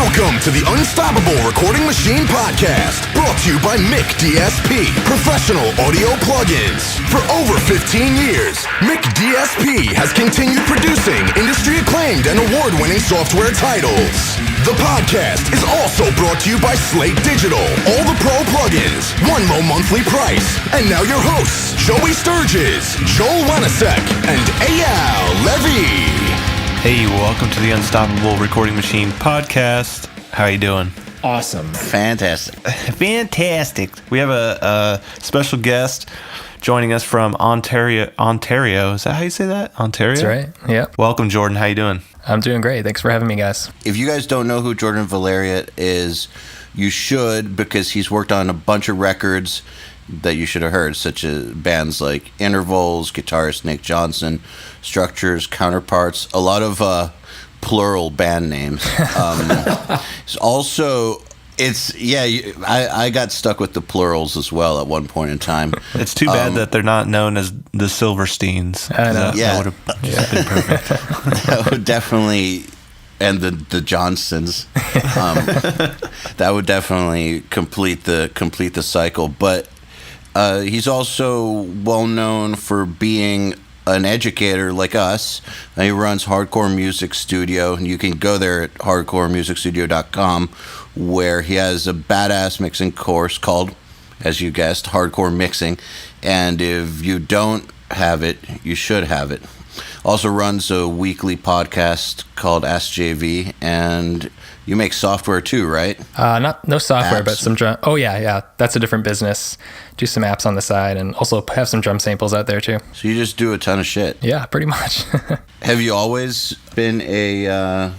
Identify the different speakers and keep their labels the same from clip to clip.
Speaker 1: Welcome to the Unstoppable Recording Machine Podcast, brought to you by Mic DSP, professional audio plugins. For over 15 years, Mic DSP has continued producing industry-acclaimed and award-winning software titles. The podcast is also brought to you by Slate Digital, all the pro plugins, one low monthly price. And now your hosts, Joey Sturgis, Joel Wanasek, and EYAL Levy.
Speaker 2: Hey, welcome to the Unstoppable Recording Machine Podcast. How are you doing?
Speaker 3: Awesome.
Speaker 4: Fantastic.
Speaker 2: Fantastic. We have a special guest joining us from Ontario. Is that how you say that? Ontario?
Speaker 3: That's right. Yeah.
Speaker 2: Welcome, Jordan. How you doing?
Speaker 3: I'm doing great. Thanks for having me, guys.
Speaker 4: If you guys don't know who Jordan Valeriote is, you should, because he's worked on a bunch of records that you should have heard, such as bands like Intervals, guitarist Nick Johnson, Structures, Counterparts, a lot of plural band names. It's also, I got stuck with the plurals as well at one point in time.
Speaker 2: It's too bad that they're not known as the Silversteins.
Speaker 3: I know.
Speaker 2: That would have been perfect.
Speaker 4: That would definitely, and the Johnsons, that would definitely complete the cycle. But he's also well known for being an educator like us. He runs Hardcore Music Studio, and you can go there at hardcoremusicstudio.com, where he has a badass mixing course called, as you guessed, Hardcore Mixing. And if you don't have it, you should have it. Also runs a weekly podcast called Ask JV, and you make software too, right?
Speaker 3: No software,
Speaker 4: Apps.
Speaker 3: but some drum. Oh yeah. That's a different business. Do some apps on the side, and also have some drum samples out there too.
Speaker 4: So you just do a ton of shit.
Speaker 3: Yeah, pretty much.
Speaker 4: Have you always been a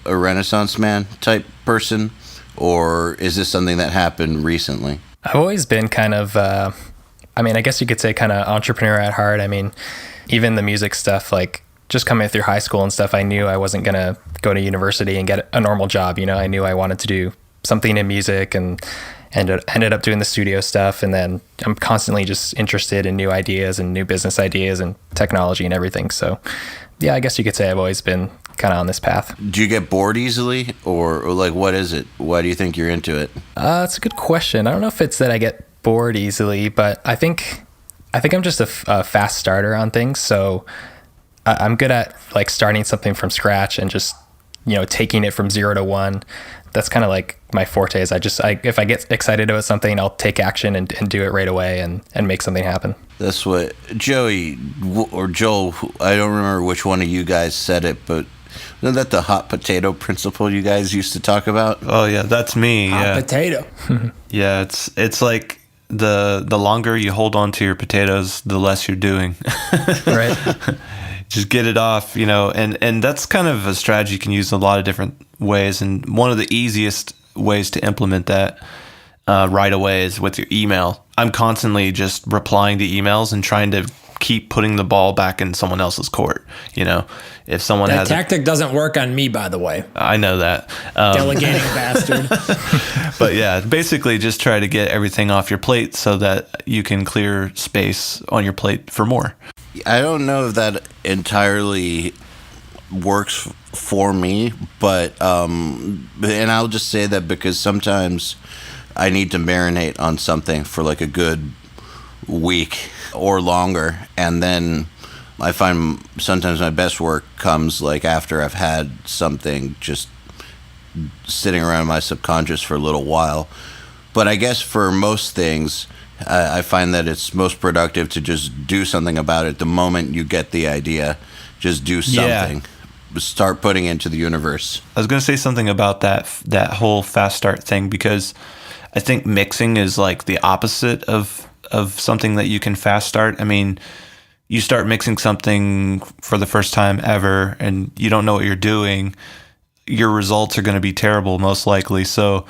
Speaker 4: Renaissance man type person, or is this something that happened recently?
Speaker 3: I've always been kind of, I guess you could say kind of entrepreneur at heart. I mean, even the music stuff, like just coming through high school and stuff, I knew I wasn't going to go to university and get a normal job. You know, I knew I wanted to do something in music, and ended up doing the studio stuff. And then I'm constantly just interested in new ideas and new business ideas and technology and everything. So yeah, I guess you could say I've always been kind of on this path.
Speaker 4: Do you get bored easily, or like, what is it? Why do you think you're into it?
Speaker 3: That's a good question. I don't know if it's that I get bored easily, but I think I'm just a fast starter on things. So I'm good at like starting something from scratch and just, taking it from 0 to 1. That's kind of like my forte. Is if I get excited about something, I'll take action and do it right away and make something happen.
Speaker 4: That's what Joey or Joel, I don't remember which one of you guys said it, but isn't that the hot potato principle you guys used to talk about?
Speaker 2: Oh yeah, that's me.
Speaker 5: Hot potato.
Speaker 2: Yeah, it's like the longer you hold on to your potatoes, the less you're doing.
Speaker 3: Right.
Speaker 2: Just get it off, and that's kind of a strategy you can use in a lot of different ways. And one of the easiest ways to implement that right away is with your email. I'm constantly just replying to emails and trying to keep putting the ball back in someone else's court. If someone
Speaker 5: That
Speaker 2: has
Speaker 5: tactic doesn't work on me, by the way.
Speaker 2: I know that.
Speaker 5: Delegating bastard.
Speaker 2: But yeah, basically just try to get everything off your plate so that you can clear space on your plate for more.
Speaker 4: I don't know if that entirely works for me, but and I'll just say that because sometimes I need to marinate on something for like a good week or longer, and then I find sometimes my best work comes like after I've had something just sitting around my subconscious for a little while. But I guess for most things, I find that it's most productive to just do something about it the moment you get the idea. Just do something. Yeah. Start putting it into the universe.
Speaker 2: I was going to say something about that whole fast start thing, because I think mixing is like the opposite of something that you can fast start. I mean, you start mixing something for the first time ever and you don't know what you're doing, your results are going to be terrible, most likely. So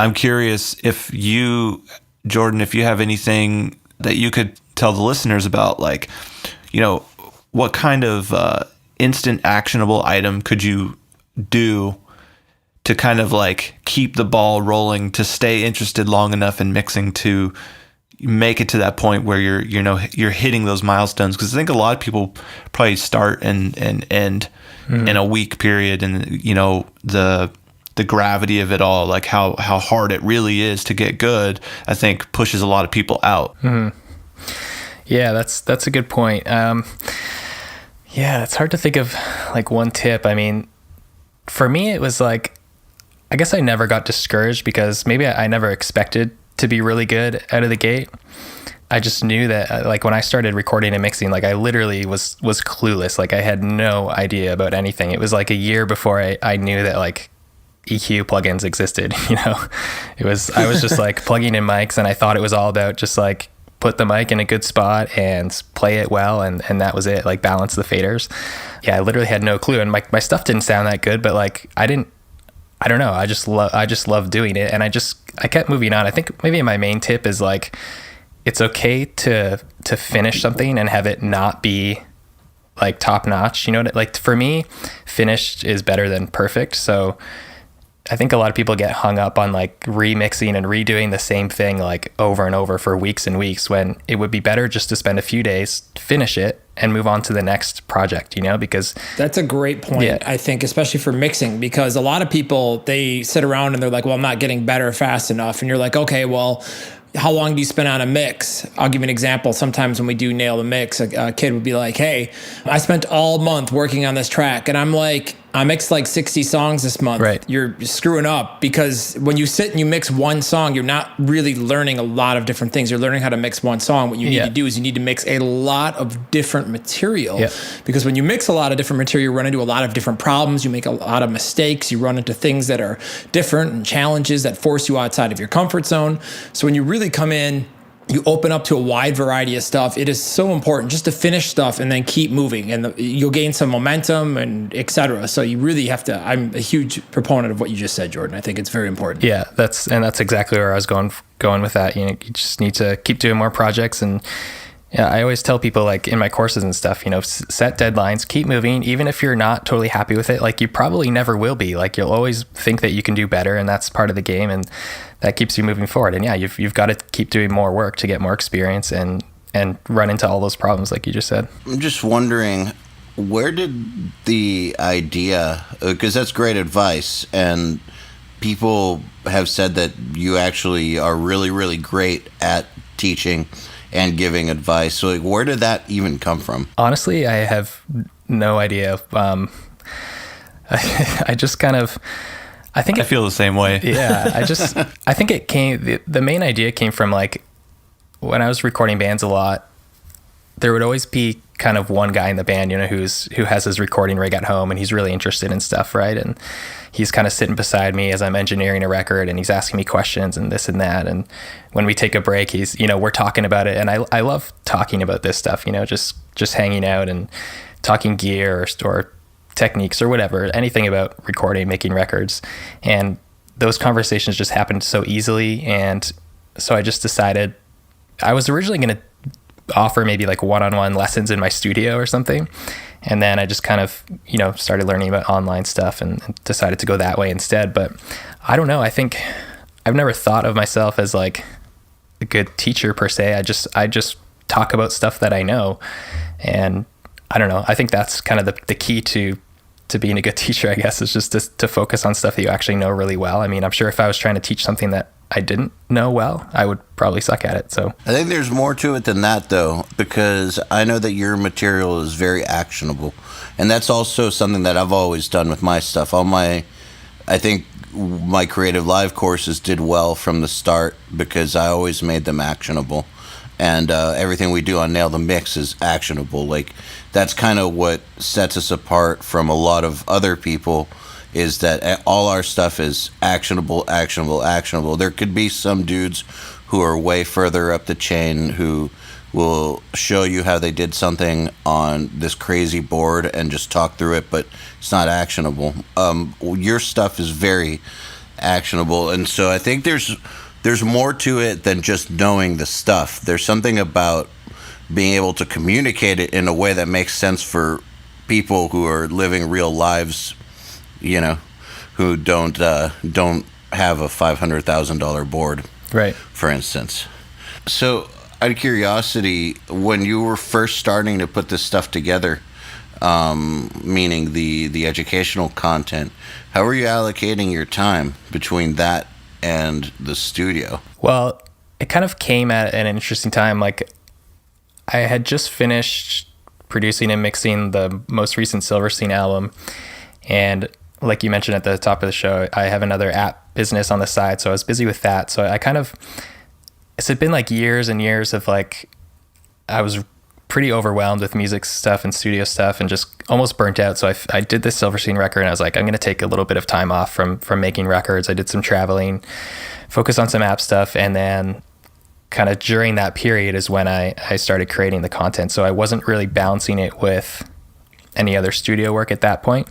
Speaker 2: I'm curious if you, Jordan, if you have anything that you could tell the listeners about, like, what kind of instant actionable item could you do to kind of like keep the ball rolling, to stay interested long enough in mixing to make it to that point where you're hitting those milestones? Because I think a lot of people probably start and end in a week period, and the gravity of it all, like how hard it really is to get good, I think pushes a lot of people out.
Speaker 3: Yeah, that's a good point. Yeah, it's hard to think of like one tip. I mean, for me, it was like, I guess I never got discouraged because maybe I never expected to be really good out of the gate. I just knew that like when I started recording and mixing, like I literally was clueless. Like I had no idea about anything. It was like a year before I knew that like EQ plugins existed, I was just like plugging in mics, and I thought it was all about just like put the mic in a good spot and play it well, and that was it, like balance the faders. Yeah, I literally had no clue, and my stuff didn't sound that good, but like I don't know, I just love doing it, and I kept moving on. I think maybe my main tip is like it's okay to finish something and have it not be like top notch, like for me finished is better than perfect. So I think a lot of people get hung up on like remixing and redoing the same thing like over and over for weeks and weeks, when it would be better just to spend a few days, finish it, and move on to the next project, because
Speaker 5: that's a great point. Yeah. I think, especially for mixing, because a lot of people, they sit around and they're like, well, I'm not getting better fast enough. And you're like, okay, well, how long do you spend on a mix? I'll give you an example. Sometimes when we do nail the mix, a kid would be like, hey, I spent all month working on this track. And I'm like, I mixed like 60 songs this month.
Speaker 3: Right.
Speaker 5: You're screwing up, because when you sit and you mix one song, you're not really learning a lot of different things. You're learning how to mix one song. What you need to do is you need to mix a lot of different material, because when you mix a lot of different material, you run into a lot of different problems. You make a lot of mistakes. You run into things that are different and challenges that force you outside of your comfort zone. So when you really come in, you open up to a wide variety of stuff. It is so important just to finish stuff and then keep moving, and you'll gain some momentum and etc. So you really have to, I'm a huge proponent of what you just said, Jordan. I think it's very important.
Speaker 3: Yeah, that's exactly where I was going with that. You just need to keep doing more projects. And yeah, I always tell people, like in my courses and stuff, set deadlines, keep moving, even if you're not totally happy with it. Like you probably never will be. Like you'll always think that you can do better, and that's part of the game, and that keeps you moving forward. And yeah, you've got to keep doing more work to get more experience and run into all those problems, like you just said.
Speaker 4: I'm just wondering, where did the idea? Because that's great advice, and people have said that you actually are really, really great at teaching and giving advice. So like, where did that even come from?
Speaker 3: Honestly, I have no idea. I just kind of, I feel
Speaker 2: the same way.
Speaker 3: Yeah. I think it came, the main idea came from like, when I was recording bands a lot, there would always be kind of one guy in the band, who has his recording rig at home, and he's really interested in stuff, right? And he's kind of sitting beside me as I'm engineering a record, and he's asking me questions and this and that. And when we take a break, he's, we're talking about it. And I love talking about this stuff, just hanging out and talking gear or techniques or whatever, anything about recording, making records. And those conversations just happened so easily. And so I just decided, I was originally going to offer maybe like one-on-one lessons in my studio or something. And then I just kind of, started learning about online stuff and decided to go that way instead. But I don't know. I think I've never thought of myself as like a good teacher per se. I just talk about stuff that I know. And I don't know. I think that's kind of the key to being a good teacher, I guess, is just to focus on stuff that you actually know really well. I mean, I'm sure if I was trying to teach something that I didn't know well, I would probably suck at it. So
Speaker 4: I think there's more to it than that, though, because I know that your material is very actionable, and that's also something that I've always done with my stuff. I think my Creative Live courses did well from the start because I always made them actionable, and everything we do on Nail the Mix is actionable. Like that's kind of what sets us apart from a lot of other people, is that all our stuff is actionable. There could be some dudes who are way further up the chain who will show you how they did something on this crazy board and just talk through it, but it's not actionable. Your stuff is very actionable, and so I think there's more to it than just knowing the stuff. There's something about being able to communicate it in a way that makes sense for people who are living real lives, who don't have a $500,000 board,
Speaker 3: right,
Speaker 4: for instance. So out of curiosity, when you were first starting to put this stuff together, meaning the educational content. How are you allocating your time between that and the studio?
Speaker 3: Well, it kind of came at an interesting time. Like, I had just finished producing and mixing the most recent Silverstein album, and like you mentioned at the top of the show, I have another app business on the side, so I was busy with that. So it's been like years and years of like, I was pretty overwhelmed with music stuff and studio stuff and just almost burnt out. So I did this Silverstein record, and I was like, I'm going to take a little bit of time off from making records. I did some traveling, focus on some app stuff, and then kind of during that period is when I started creating the content. So I wasn't really balancing it with any other studio work at that point.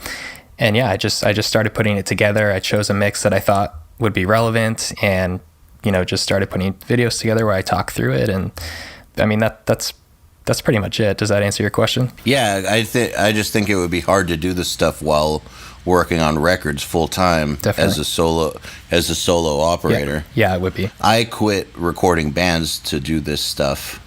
Speaker 3: And yeah, I just started putting it together. I chose a mix that I thought would be relevant, and just started putting videos together where I talk through it. And I mean, that's pretty much it. Does that answer your question?
Speaker 4: Yeah, I just think it would be hard to do this stuff while working on records full time as a solo operator.
Speaker 3: Yeah, it would be.
Speaker 4: I quit recording bands to do this stuff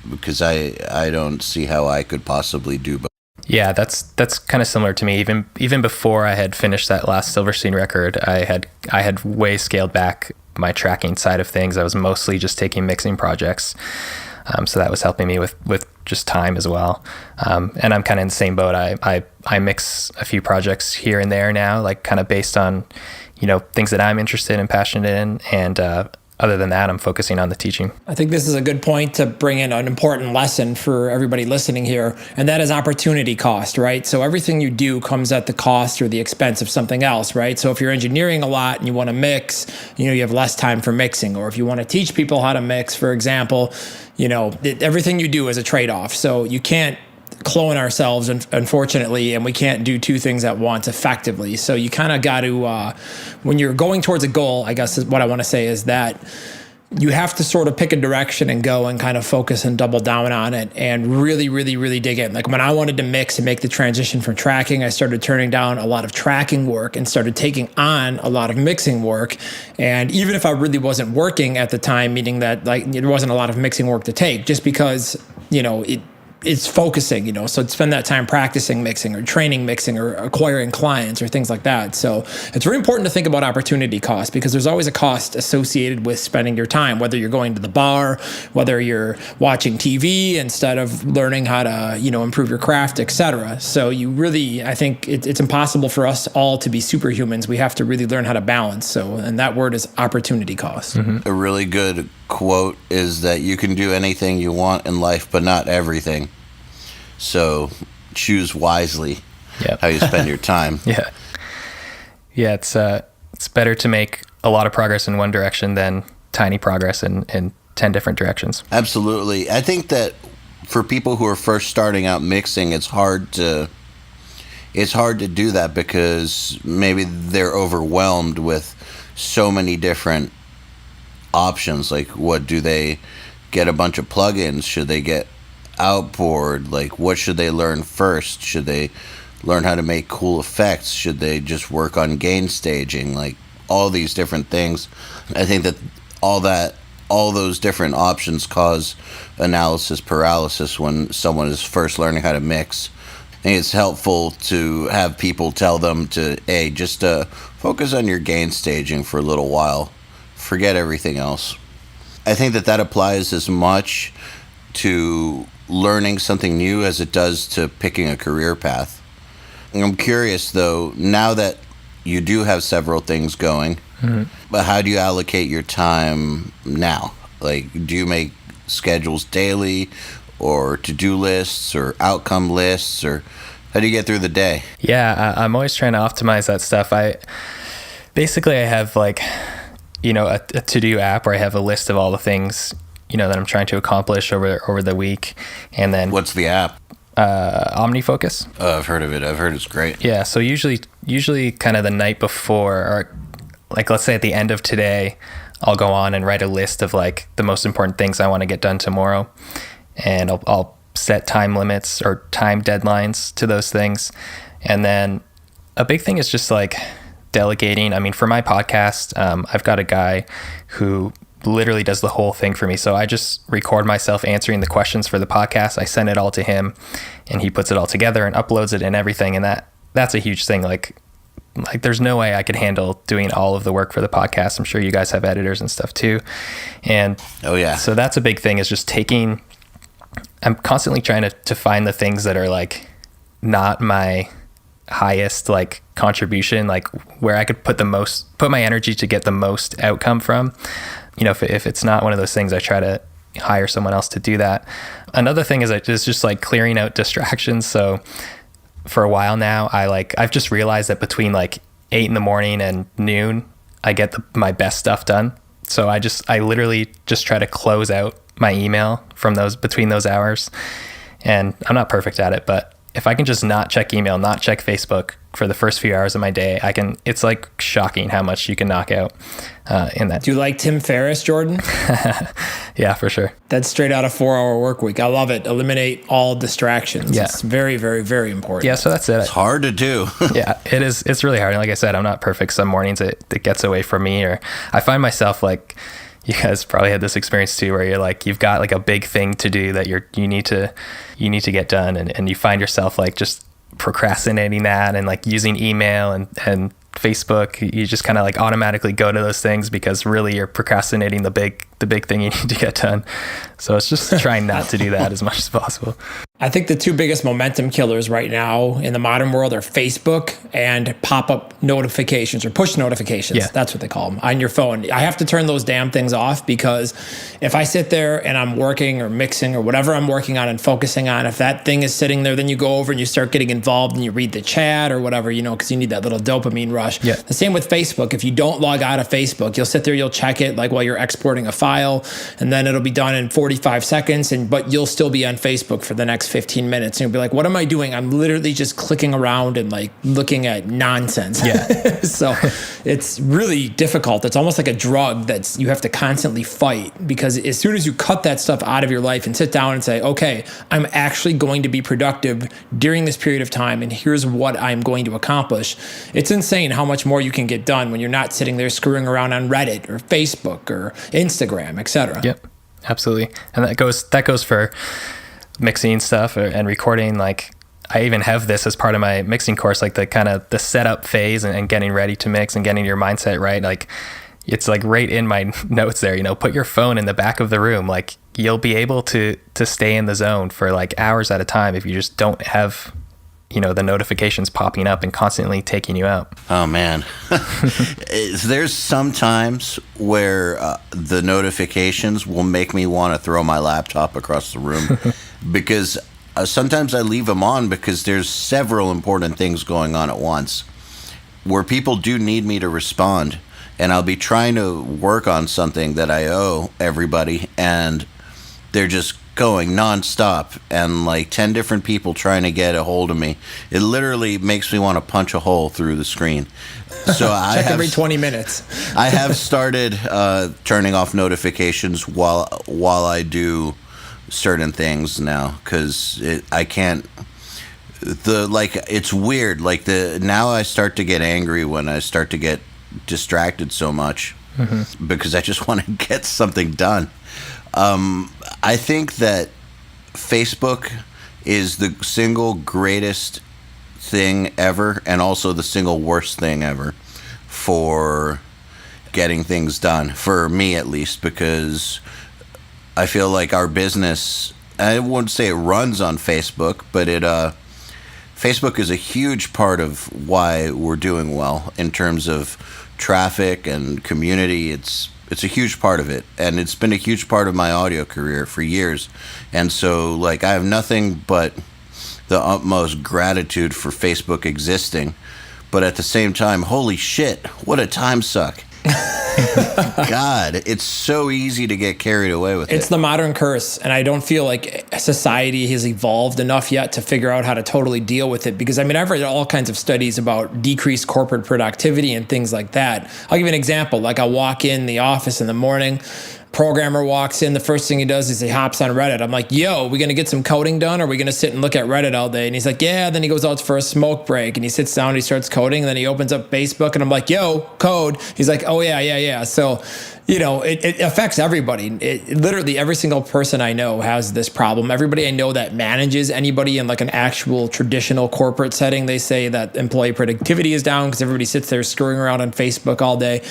Speaker 4: because I don't see how I could possibly do both.
Speaker 3: Yeah, that's kind of similar to me. Even before I had finished that last Silverstein record, I had way scaled back my tracking side of things. I was mostly just taking mixing projects, so that was helping me with just time as well. And I'm kind of in the same boat. I mix a few projects here and there now, like kind of based on things that I'm interested and passionate in, and other than that, I'm focusing on the teaching.
Speaker 5: I think this is a good point to bring in an important lesson for everybody listening here, and that is opportunity cost, right? So everything you do comes at the cost or the expense of something else, right? So if you're engineering a lot and you want to mix, you have less time for mixing. Or if you want to teach people how to mix, for example, everything you do is a trade-off. So you can't clone ourselves, unfortunately, and we can't do two things at once effectively. So you kind of got to, when you're going towards a goal, I guess is what I want to say is that you have to sort of pick a direction and go and kind of focus and double down on it and really, really, really dig in. Like when I wanted to mix and make the transition from tracking, I started turning down a lot of tracking work and started taking on a lot of mixing work. And even if I really wasn't working at the time, meaning that like there wasn't a lot of mixing work to take, just because, it's focusing, so to spend that time practicing mixing or training mixing or acquiring clients or things like that. So it's very important to think about opportunity cost, because there's always a cost associated with spending your time, whether you're going to the bar, whether you're watching TV instead of learning how to, improve your craft, etc. So I think it's impossible for us all to be superhumans. We have to really learn how to balance. So, and that word is opportunity cost.
Speaker 4: A really good quote is that you can do anything you want in life, but not everything. So choose wisely how you spend your time.
Speaker 3: Yeah, it's better to make a lot of progress in one direction than tiny progress in 10 different directions.
Speaker 4: Absolutely. I think that for people who are first starting out mixing, it's hard to do that because maybe they're overwhelmed with so many different options. Like, what do they get? A bunch of plugins? Should they get outboard? Like, what should they learn first? Should they learn how to make cool effects? Should they just work on gain staging? Like, all these different things. I think that all those different options cause analysis paralysis when someone is first learning how to mix. I think it's helpful to have people tell them to just focus on your gain staging for a little while. Forget everything else. I think that applies as much to learning something new as it does to picking a career path. And I'm curious though, now that you do have several things going, but how do you allocate your time now? Like, do you make schedules daily or to-do lists or outcome lists, or how do you get through the day?
Speaker 3: Yeah, I'm always trying to optimize that stuff. I have like, a to-do app where I have a list of all the things that I'm trying to accomplish over the week. And then
Speaker 4: what's the app?
Speaker 3: OmniFocus.
Speaker 4: Oh, I've heard of it. I've heard it's great.
Speaker 3: Yeah. So usually kind of the night before, or like, let's say at the end of today, I'll go on and write a list of like the most important things I want to get done tomorrow. And I'll set time limits or time deadlines to those things. And then a big thing is just like delegating. I mean, for my podcast, I've got a guy who literally does the whole thing for me. So I just record myself answering the questions for the podcast. I send it all to him, and he puts it all together and uploads it and everything. And that's a huge thing. Like there's no way I could handle doing all of the work for the podcast. I'm sure you guys have editors and stuff too. And so that's a big thing, is just I'm constantly trying to find the things that are like not my highest like contribution, like where I could put my energy to get the most outcome from. You know, if it's not one of those things, I try to hire someone else to do that. Another thing is just like clearing out distractions. So for a while now, I've just realized that between like 8 a.m. and noon, I get my best stuff done. So I literally just try to close out my email from between those hours. And I'm not perfect at it, but if I can just not check email, not check Facebook for the first few hours of my day, it's like shocking how much you can knock out in that.
Speaker 5: Do you like Tim Ferriss, Jordan?
Speaker 3: Yeah, for sure.
Speaker 5: That's straight out of 4-Hour Workweek. I love it. Eliminate all distractions.
Speaker 3: Yeah.
Speaker 5: It's very, very, very important.
Speaker 3: Yeah, so that's it.
Speaker 4: It's hard to do.
Speaker 3: Yeah, it is. It's really hard. And like I said, I'm not perfect. Some mornings it gets away from me, or I find myself like, you guys probably had this experience too, where you're like, you've got like a big thing to do that you need to get done, and you find yourself like just procrastinating that, and like using email and Facebook. You just kind of like automatically go to those things because really you're procrastinating the big thing you need to get done. So it's just trying not to do that as much as possible.
Speaker 5: I think the two biggest momentum killers right now in the modern world are Facebook and pop-up notifications, or push notifications.
Speaker 3: Yeah.
Speaker 5: That's what they call them, on your phone. I have to turn those damn things off, because if I sit there and I'm working or mixing or whatever I'm working on and focusing on, if that thing is sitting there, then you go over and you start getting involved and you read the chat or whatever, because you need that little dopamine rush.
Speaker 3: Yeah.
Speaker 5: The same with Facebook. If you don't log out of Facebook, you'll sit there, you'll check it like while you're exporting a file, and then it'll be done in 45 seconds, but you'll still be on Facebook for the next 15 minutes. And you'll be like, what am I doing? I'm literally just clicking around and like looking at nonsense.
Speaker 3: Yeah.
Speaker 5: So it's really difficult. It's almost like a drug that you have to constantly fight, because as soon as you cut that stuff out of your life and sit down and say, okay, I'm actually going to be productive during this period of time, and here's what I'm going to accomplish. It's insane how much more you can get done when you're not sitting there screwing around on Reddit or Facebook or Instagram, etc.
Speaker 3: Yep, absolutely. And that goes for mixing stuff and recording. Like I even have this as part of my mixing course, like the kind of the setup phase and getting ready to mix and getting your mindset right. Like it's like right in my notes there, put your phone in the back of the room. Like you'll be able to stay in the zone for like hours at a time if you just don't have the notifications popping up and constantly taking you out.
Speaker 4: Oh man. There's some times where the notifications will make me want to throw my laptop across the room because sometimes I leave them on because there's several important things going on at once where people do need me to respond, and I'll be trying to work on something that I owe everybody, and they're just going nonstop, and like 10 different people trying to get a hold of me. It literally makes me want to punch a hole through the screen. So
Speaker 5: every 20 minutes.
Speaker 4: I have started turning off notifications while I do certain things now, because I can't. It's weird. Now I start to get angry when I start to get distracted so much, because I just want to get something done. I think that Facebook is the single greatest thing ever, and also the single worst thing ever for getting things done, for me at least, because I feel like our business, I wouldn't say it runs on Facebook, but Facebook is a huge part of why we're doing well in terms of traffic and community. It's a huge part of it, and it's been a huge part of my audio career for years. And so I have nothing but the utmost gratitude for Facebook existing, but at the same time, holy shit, what a time suck. God, it's so easy to get carried away with it.
Speaker 5: It's the modern curse, and I don't feel like society has evolved enough yet to figure out how to totally deal with it, because I've read all kinds of studies about decreased corporate productivity and things like that. I'll give you an example. I'll walk in the office in the morning, programmer walks in, the first thing he does is he hops on Reddit. I'm like, yo, we going to get some coding done? Or are we going to sit and look at Reddit all day? And he's like, yeah. Then he goes out for a smoke break and he sits down and he starts coding. And then he opens up Facebook and I'm like, yo, code. He's like, oh, yeah. So, it affects everybody. Literally every single person I know has this problem. Everybody I know that manages anybody in like an actual traditional corporate setting, they say that employee productivity is down because everybody sits there screwing around on Facebook all day.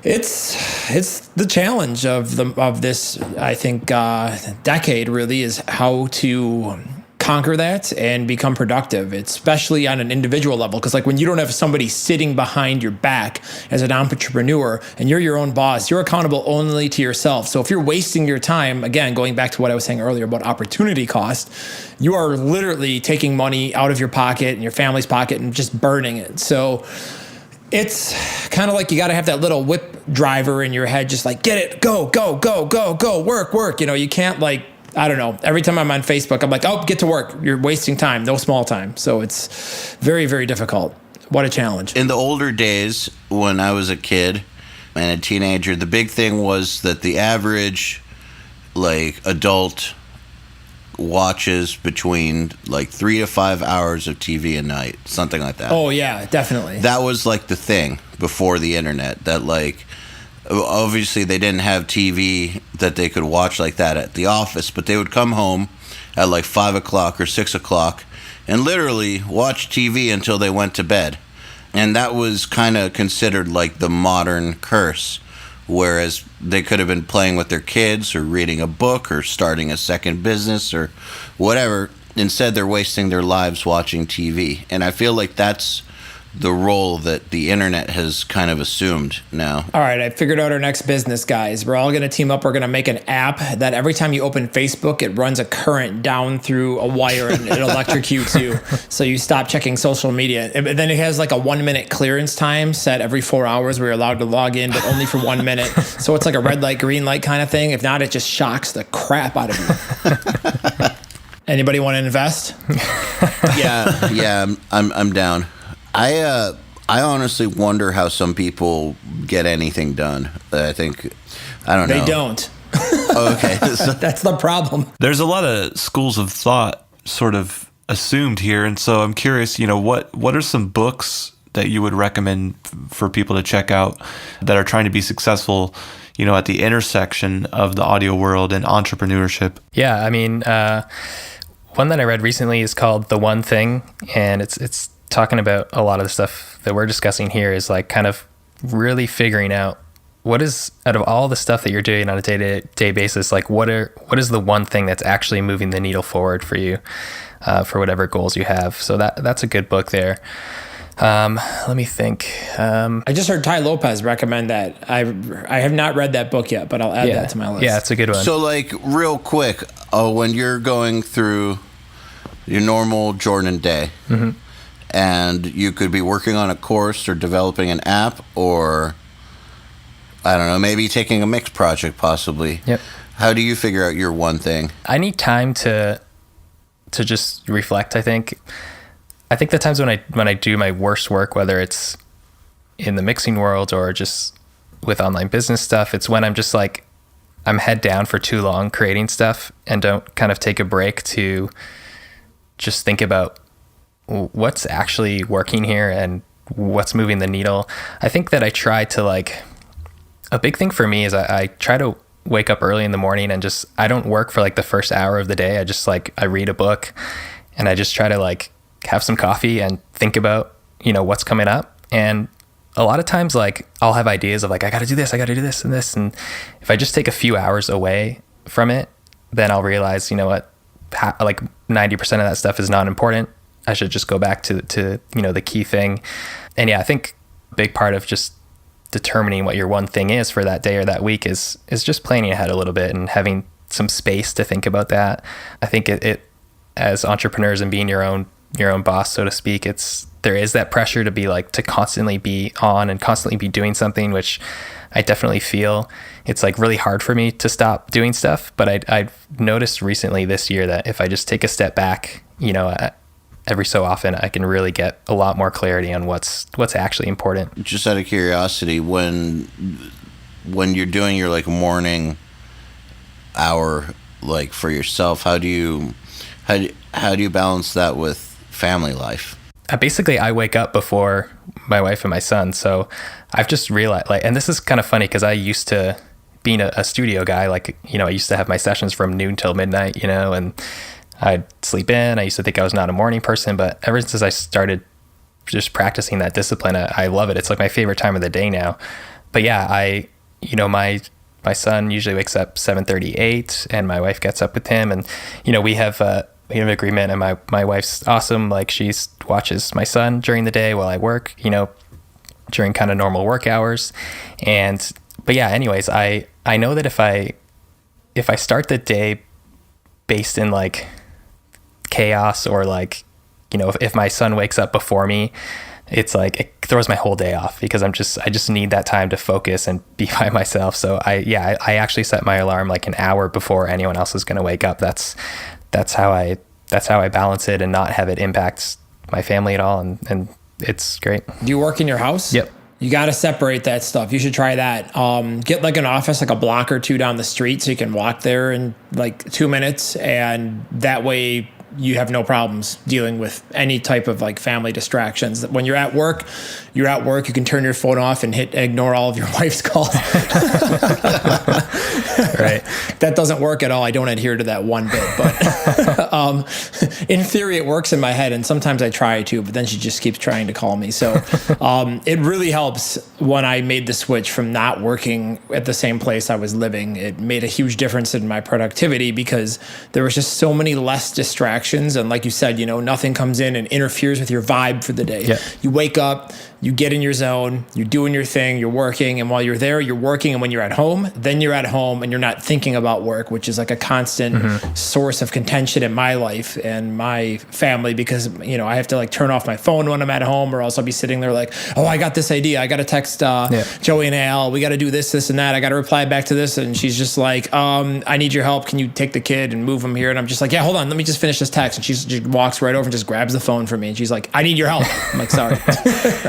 Speaker 5: It's the challenge of this, I think, decade really is how to conquer that and become productive, especially on an individual level. Because like when you don't have somebody sitting behind your back as an entrepreneur and you're your own boss, you're accountable only to yourself. So if you're wasting your time, again, going back to what I was saying earlier about opportunity cost, you are literally taking money out of your pocket and your family's pocket and just burning it. So it's kind of like you got to have that little whip driver in your head, just like, get it, go, work. You can't like, I don't know. Every time I'm on Facebook, I'm like, oh, get to work. You're wasting time, no small time. So it's very, very difficult. What a challenge.
Speaker 4: In the older days, when I was a kid and a teenager, the big thing was that the average like adult watches between like 3 to 5 hours of TV a night, something like that.
Speaker 5: Oh yeah, definitely.
Speaker 4: That was like the thing before the internet, that like obviously they didn't have TV that they could watch like that at the office, but they would come home at like 5 o'clock or 6 o'clock and literally watch TV until they went to bed. And that was kind of considered like the modern curse. Whereas they could have been playing with their kids or reading a book or starting a second business or whatever. Instead, they're wasting their lives watching TV. And I feel like that's the role that the internet has kind of assumed now.
Speaker 5: All right, I figured out our next business, guys. We're all going to team up. We're going to make an app that every time you open Facebook, it runs a current down through a wire and it electrocutes you. So you stop checking social media. And then it has like a 1 minute clearance time set every 4 hours where you're allowed to log in, but only for 1 minute. So it's like a red light, green light kind of thing. If not, it just shocks the crap out of you. Anybody want to invest?
Speaker 4: Yeah, I'm down. I honestly wonder how some people get anything done. I don't know.
Speaker 5: They don't.
Speaker 4: Okay.
Speaker 5: That's the problem.
Speaker 2: There's a lot of schools of thought sort of assumed here. And so I'm curious, what are some books that you would recommend for people to check out that are trying to be successful, at the intersection of the audio world and entrepreneurship?
Speaker 3: Yeah, I mean, one that I read recently is called The One Thing, and it's talking about a lot of the stuff that we're discussing here is like kind of really figuring out what is, out of all the stuff that you're doing on a day-to-day basis, like what is the one thing that's actually moving the needle forward for you, for whatever goals you have. So that's a good book there. Let me think.
Speaker 5: I just heard Ty Lopez recommend that. I have not read that book yet, but I'll add that to my list.
Speaker 3: Yeah, it's a good one.
Speaker 4: So like real quick, when you're going through your normal Jordan day, mm-hmm. and you could be working on a course or developing an app, or I don't know, maybe taking a mix project possibly.
Speaker 3: Yep.
Speaker 4: How do you figure out your one thing?
Speaker 3: I need time to just reflect, I think. I think the times when I do my worst work, whether it's in the mixing world or just with online business stuff, it's when I'm just like, I'm head down for too long creating stuff and don't kind of take a break to just think about what's actually working here and what's moving the needle. I think that I try to a big thing for me is I try to wake up early in the morning and just, I don't work for the first hour of the day. I just I read a book and I just try to have some coffee and think about, what's coming up. And a lot of times I'll have ideas of I got to do this and this. And if I just take a few hours away from it, then I'll realize, what, 90% of that stuff is not important. I should just go back to the key thing. And yeah, I think a big part of just determining what your one thing is for that day or that week is just planning ahead a little bit and having some space to think about that. I think it as entrepreneurs and being your own boss, so to speak, there is that pressure to be to constantly be on and constantly be doing something, which I definitely feel. It's really hard for me to stop doing stuff, but I've noticed recently this year that if I just take a step back, every so often, I can really get a lot more clarity on what's actually important.
Speaker 4: Just out of curiosity, when when you're doing your like morning hour like for yourself, how do you balance that with family life?
Speaker 3: Basically, I wake up before my wife and my son, so I've just realized, like, and this is kind of funny because I used to being a studio guy, like, you know, I used to have my sessions from noon till midnight, you know, and I'd sleep in. I used to think I was not a morning person, but ever since I started just practicing that discipline, I love it. It's like my favorite time of the day now. But yeah, my son usually wakes up 7:38, and my wife gets up with him, and you know, we have an agreement, and my wife's awesome. Like, she watches my son during the day while I work, you know, during kind of normal work hours. But yeah, anyways, I know that if I start the day based in like chaos, or like, you know, if my son wakes up before me, it's like it throws my whole day off, because I just need that time to focus and be by myself. So I actually set my alarm like an hour before anyone else is going to wake up. That's how I balance it and not have it impact my family at all. And it's great.
Speaker 5: Do you work in your house?
Speaker 3: Yep.
Speaker 5: You got to separate that stuff. You should try that. Get like an office, like a block or two down the street, so you can walk there in like 2 minutes. And that way you have no problems dealing with any type of like family distractions. When you're at work, you can turn your phone off and hit ignore all of your wife's calls.
Speaker 3: Right.
Speaker 5: That doesn't work at all. I don't adhere to that one bit, but in theory it works in my head, and sometimes I try to, but then she just keeps trying to call me. So it really helps when I made the switch from not working at the same place I was living. It made a huge difference in my productivity, because there was just so many less distractions. And like you said, you know, nothing comes in and interferes with your vibe for the day.
Speaker 3: Yeah.
Speaker 5: You wake up, you get in your zone, you're doing your thing, you're working, and while you're there, you're working, and when you're at home, then you're at home and you're not thinking about work, which is like a constant source of contention in my life and my family, because, you know, I have to like turn off my phone when I'm at home, or else I'll be sitting there like, oh, I got this idea, I got to text Joey and Al, we got to do this and that, I got to reply back to this, and she's just like, I need your help, can you take the kid and move him here? And I'm just like, yeah, hold on, let me just finish this text. And she just walks right over and just grabs the phone from me, and she's like, I need your help. I'm like, sorry.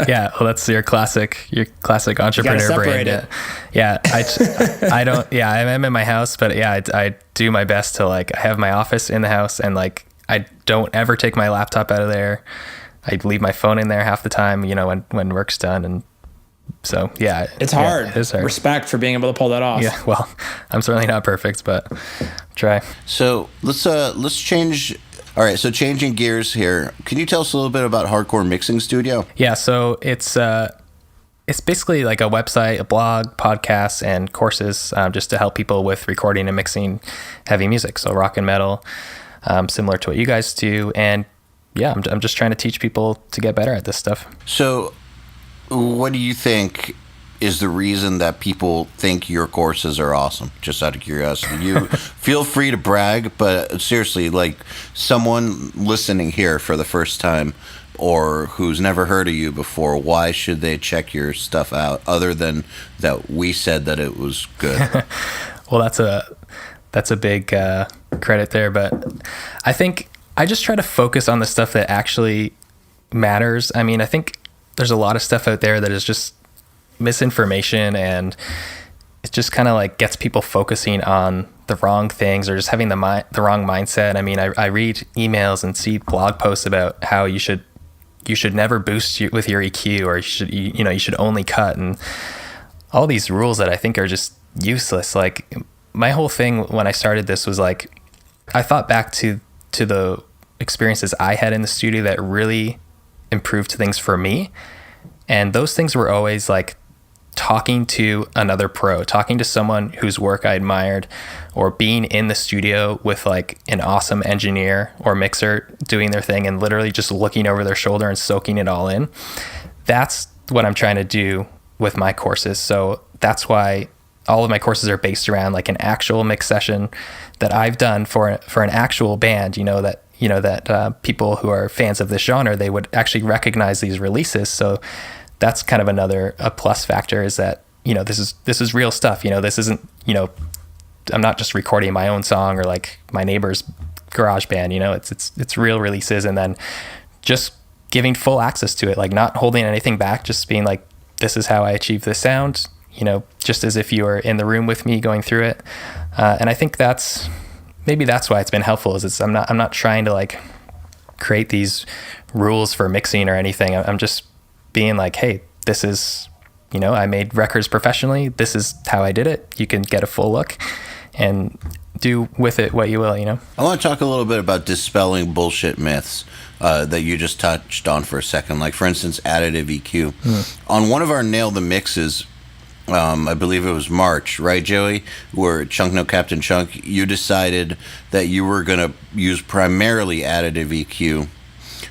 Speaker 3: Yeah, well, that's your classic entrepreneur brain. Yeah, I don't. Yeah, I'm in my house, but yeah, I do my best to like. I have my office in the house, and like I don't ever take my laptop out of there. I leave my phone in there half the time, you know, when work's done, and so yeah,
Speaker 5: it's hard.
Speaker 3: It is hard.
Speaker 5: Respect for being able to pull that off.
Speaker 3: Yeah, well, I'm certainly not perfect, but try.
Speaker 4: So let's change. All right, so changing gears here. Can you tell us a little bit about Hardcore Mixing Studio?
Speaker 3: Yeah, so it's basically like a website, a blog, podcasts, and courses, just to help people with recording and mixing heavy music, so rock and metal, similar to what you guys do. And yeah, I'm just trying to teach people to get better at this stuff.
Speaker 4: So what do you think is the reason that people think your courses are awesome? Just out of curiosity. You feel free to brag, but seriously, like someone listening here for the first time or who's never heard of you before, why should they check your stuff out other than that we said that it was good?
Speaker 3: Well, that's a big credit there, but I think I just try to focus on the stuff that actually matters. I mean, I think there's a lot of stuff out there that is just misinformation, and it just kind of like gets people focusing on the wrong things, or just having the wrong mindset. I mean, I read emails and see blog posts about how you should never boost with your EQ, or you should only cut, and all these rules that I think are just useless. Like, my whole thing when I started this was like, I thought back to the experiences I had in the studio that really improved things for me, and those things were always like talking to another pro, talking to someone whose work I admired, or being in the studio with like an awesome engineer or mixer doing their thing and literally just looking over their shoulder and soaking it all in. That's what I'm trying to do with my courses. So that's why all of my courses are based around like an actual mix session that I've done for an actual band, that people who are fans of this genre, they would actually recognize these releases. So that's kind of a plus factor, is that, this is real stuff. This isn't, I'm not just recording my own song or like my neighbor's garage band, it's real releases, and then just giving full access to it, like not holding anything back, just being like, this is how I achieve this sound, just as if you were in the room with me going through it. And I think maybe that's why it's been helpful, is I'm not trying to like create these rules for mixing or anything. I'm just being like, hey, this is, I made records professionally. This is how I did it. You can get a full look and do with it what you will,
Speaker 4: I want to talk a little bit about dispelling bullshit myths that you just touched on for a second. Like, for instance, additive EQ. On one of our Nail the Mixes, I believe it was March, right, Joey? Where Chunk No Captain Chunk, you decided that you were going to use primarily additive EQ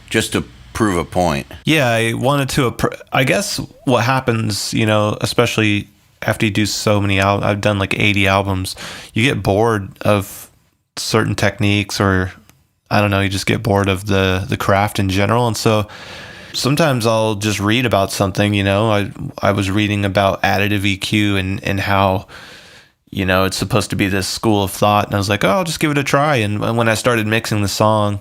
Speaker 4: just to prove a point.
Speaker 2: Yeah, I wanted to. I guess what happens, especially after you do so many albums, I've done like 80 albums, you get bored of certain techniques, or I don't know, you just get bored of the craft in general. And so sometimes I'll just read about something, I was reading about additive EQ and how, it's supposed to be this school of thought. And I was like, oh, I'll just give it a try. And when I started mixing the song,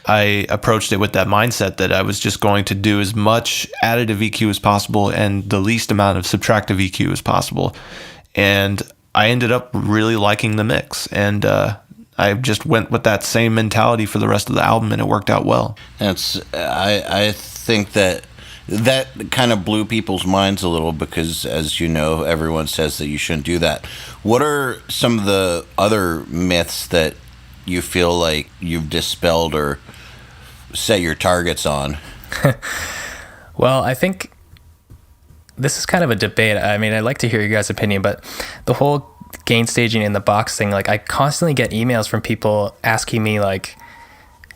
Speaker 2: I approached it with that mindset that I was just going to do as much additive EQ as possible and the least amount of subtractive EQ as possible. And I ended up really liking the mix. And I just went with that same mentality for the rest of the album, and it worked out well.
Speaker 4: I think that kind of blew people's minds a little, because, as you know, everyone says that you shouldn't do that. What are some of the other myths that you feel like you've dispelled or set your targets on?
Speaker 3: Well, I think this is kind of a debate. I mean, I'd like to hear your guys' opinion, but the whole gain staging in the box thing, like, I constantly get emails from people asking me like,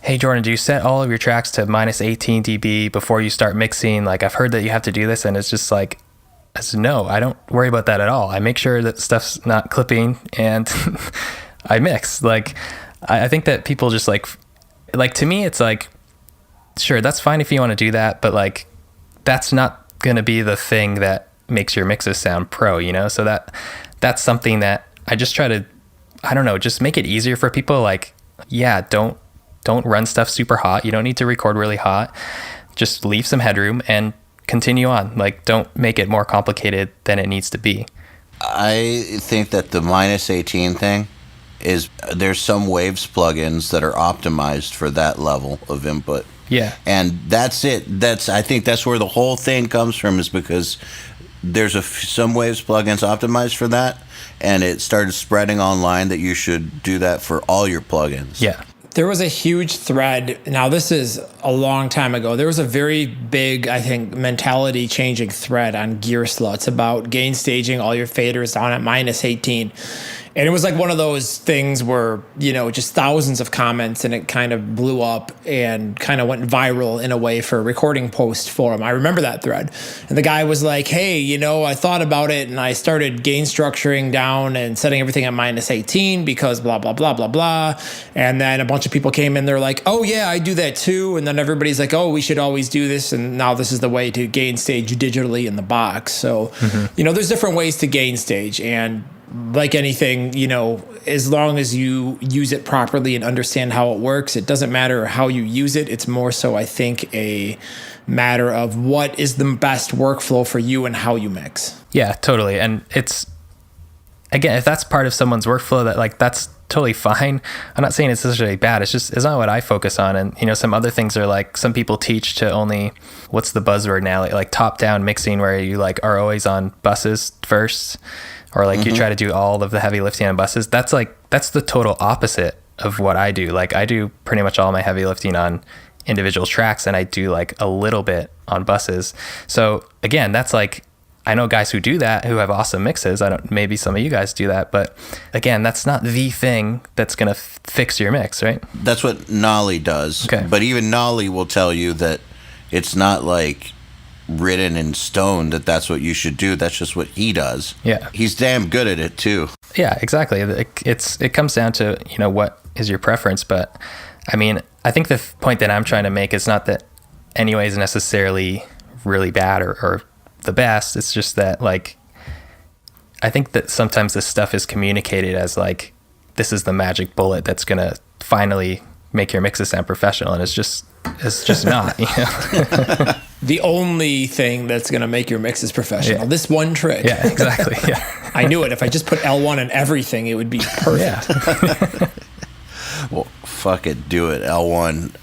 Speaker 3: hey Jordan, do you set all of your tracks to minus 18 dB before you start mixing? Like, I've heard that you have to do this. And it's just like, I said, no, I don't worry about that at all. I make sure that stuff's not clipping and I mix. Like, I think that people just like to me, it's like, sure, that's fine if you want to do that, but like, that's not going to be the thing that makes your mixes sound pro, So that's something that I just try to, I don't know, just make it easier for people. Like, yeah, don't run stuff super hot. You don't need to record really hot. Just leave some headroom and continue on. Like, don't make it more complicated than it needs to be.
Speaker 4: I think that the minus 18 thing is, there's some Waves plugins that are optimized for that level of input.
Speaker 3: Yeah.
Speaker 4: And that's it. I think that's where the whole thing comes from, is because there's some Waves plugins optimized for that, and it started spreading online that you should do that for all your plugins.
Speaker 3: Yeah.
Speaker 5: There was a huge thread. Now, this is a long time ago. There was a very big, I think, mentality changing thread on Gear Sluts about gain staging all your faders down at minus 18. And it was like one of those things where, just thousands of comments, and it kind of blew up and kind of went viral in a way for a recording post forum. I remember that thread. And the guy was like, hey, I thought about it, and I started gain structuring down and setting everything at minus 18 because blah, blah, blah, blah, blah. And then a bunch of people came in, they're like, oh yeah, I do that too. And then everybody's like, oh, we should always do this. And now this is the way to gain stage digitally in the box. So, there's different ways to gain stage, and like anything, as long as you use it properly and understand how it works, it doesn't matter how you use it. It's more so, I think, a matter of what is the best workflow for you and how you mix.
Speaker 3: Yeah, totally. And it's, again, if that's part of someone's workflow, that's totally fine. I'm not saying it's necessarily bad. It's not what I focus on. And, some other things are like, some people teach to only, what's the buzzword now? Like top down mixing, where you like are always on buses first. Or like you try to do all of the heavy lifting on buses. That's the total opposite of what I do. Like, I do pretty much all my heavy lifting on individual tracks, and I do like a little bit on buses. So again, that's like, I know guys who do that, who have awesome mixes. Maybe some of you guys do that, but again, that's not the thing that's going to fix your mix, right?
Speaker 4: That's what Nolly does.
Speaker 3: Okay.
Speaker 4: But even Nolly will tell you that it's not like written in stone that that's what you should do. That's just what he does.
Speaker 3: Yeah.
Speaker 4: He's damn good at it too.
Speaker 3: Yeah, exactly. It comes down to, what is your preference. But I mean, I think the point that I'm trying to make is not that anyway is necessarily really bad or the best. It's just that, like, I think that sometimes this stuff is communicated as like, this is the magic bullet that's going to finally make your mixes sound professional, and it's just not, you know.
Speaker 5: The only thing that's going to make your mixes professional.
Speaker 3: Yeah.
Speaker 5: This one trick.
Speaker 3: Yeah, exactly. Yeah.
Speaker 5: I knew it. If I just put L1 on everything, it would be perfect.
Speaker 3: Yeah.
Speaker 4: Well, fuck it, do it. L1,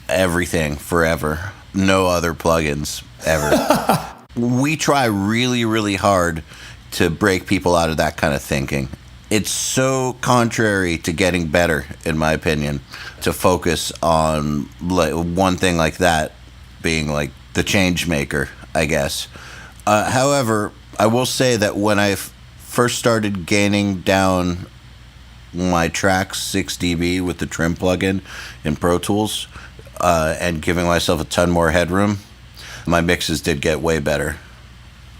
Speaker 4: everything, forever. No other plugins, ever. We try really, really hard to break people out of that kind of thinking. It's so contrary to getting better, in my opinion, to focus on like one thing like that being like the change maker, I guess. However, I will say that when I first started gaining down my tracks 6 dB with the trim plugin in Pro Tools and giving myself a ton more headroom, my mixes did get way better.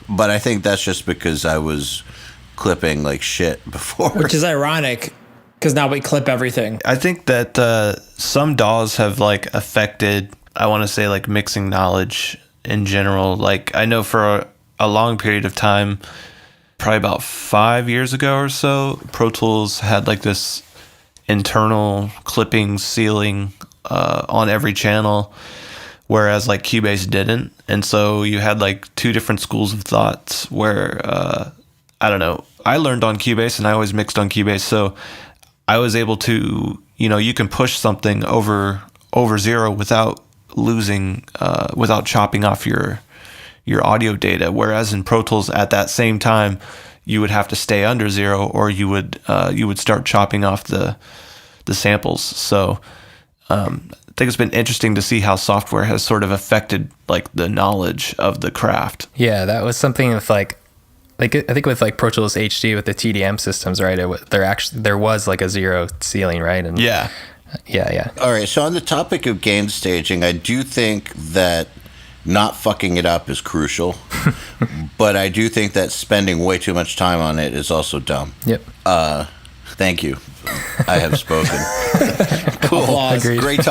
Speaker 4: But I think that's just because I was clipping like shit before.
Speaker 5: Which is ironic because now we clip everything.
Speaker 2: I think that some DAWs have like affected, I want to say, like mixing knowledge in general. Like I know for a long period of time, probably about 5 years ago or so, Pro Tools had like this internal clipping ceiling on every channel, whereas like Cubase didn't. And so you had like two different schools of thoughts where I don't know, I learned on Cubase and I always mixed on Cubase, so I was able to, you know, you can push something over zero without losing, without chopping off your audio data. Whereas in Pro Tools at that same time, you would have to stay under zero, or you would start chopping off the samples. So I think it's been interesting to see how software has sort of affected like the knowledge of the craft.
Speaker 3: Yeah, that was something with like I think with like Pro Tools HD with the TDM systems, right? There was like a zero ceiling, right? And
Speaker 2: Yeah.
Speaker 3: Yeah.
Speaker 4: All right, so on the topic of gain staging, I do think that not fucking it up is crucial, but I do think that spending way too much time on it is also dumb.
Speaker 3: Yep.
Speaker 4: Thank you. I have spoken. Cool.
Speaker 3: Agreed.
Speaker 4: Great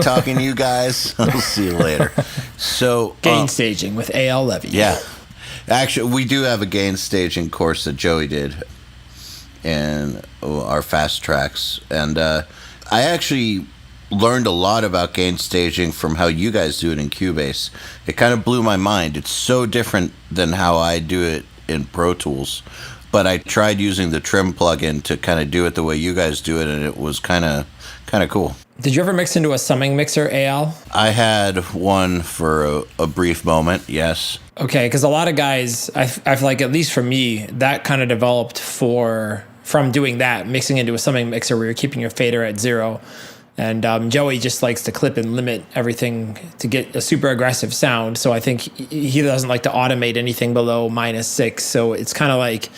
Speaker 4: talking to you guys. I'll see you later. So
Speaker 5: Gain staging with A.L. Levy.
Speaker 4: yeah. Actually, we do have a gain staging course that Joey did in our fast tracks. And I actually learned a lot about gain staging from how you guys do it in Cubase. It kind of blew my mind. It's so different than how I do it in Pro Tools. But I tried using the trim plugin to kind of do it the way you guys do it, and it was kind of cool.
Speaker 5: Did you ever mix into a summing mixer, A.L.?
Speaker 4: I had one for a brief moment, yes.
Speaker 5: Okay, because a lot of guys, I feel like, at least for me, that kind of developed from doing that, mixing into a summing mixer where you're keeping your fader at zero. And Joey just likes to clip and limit everything to get a super aggressive sound. So I think he doesn't like to automate anything below -6. So it's kind of like,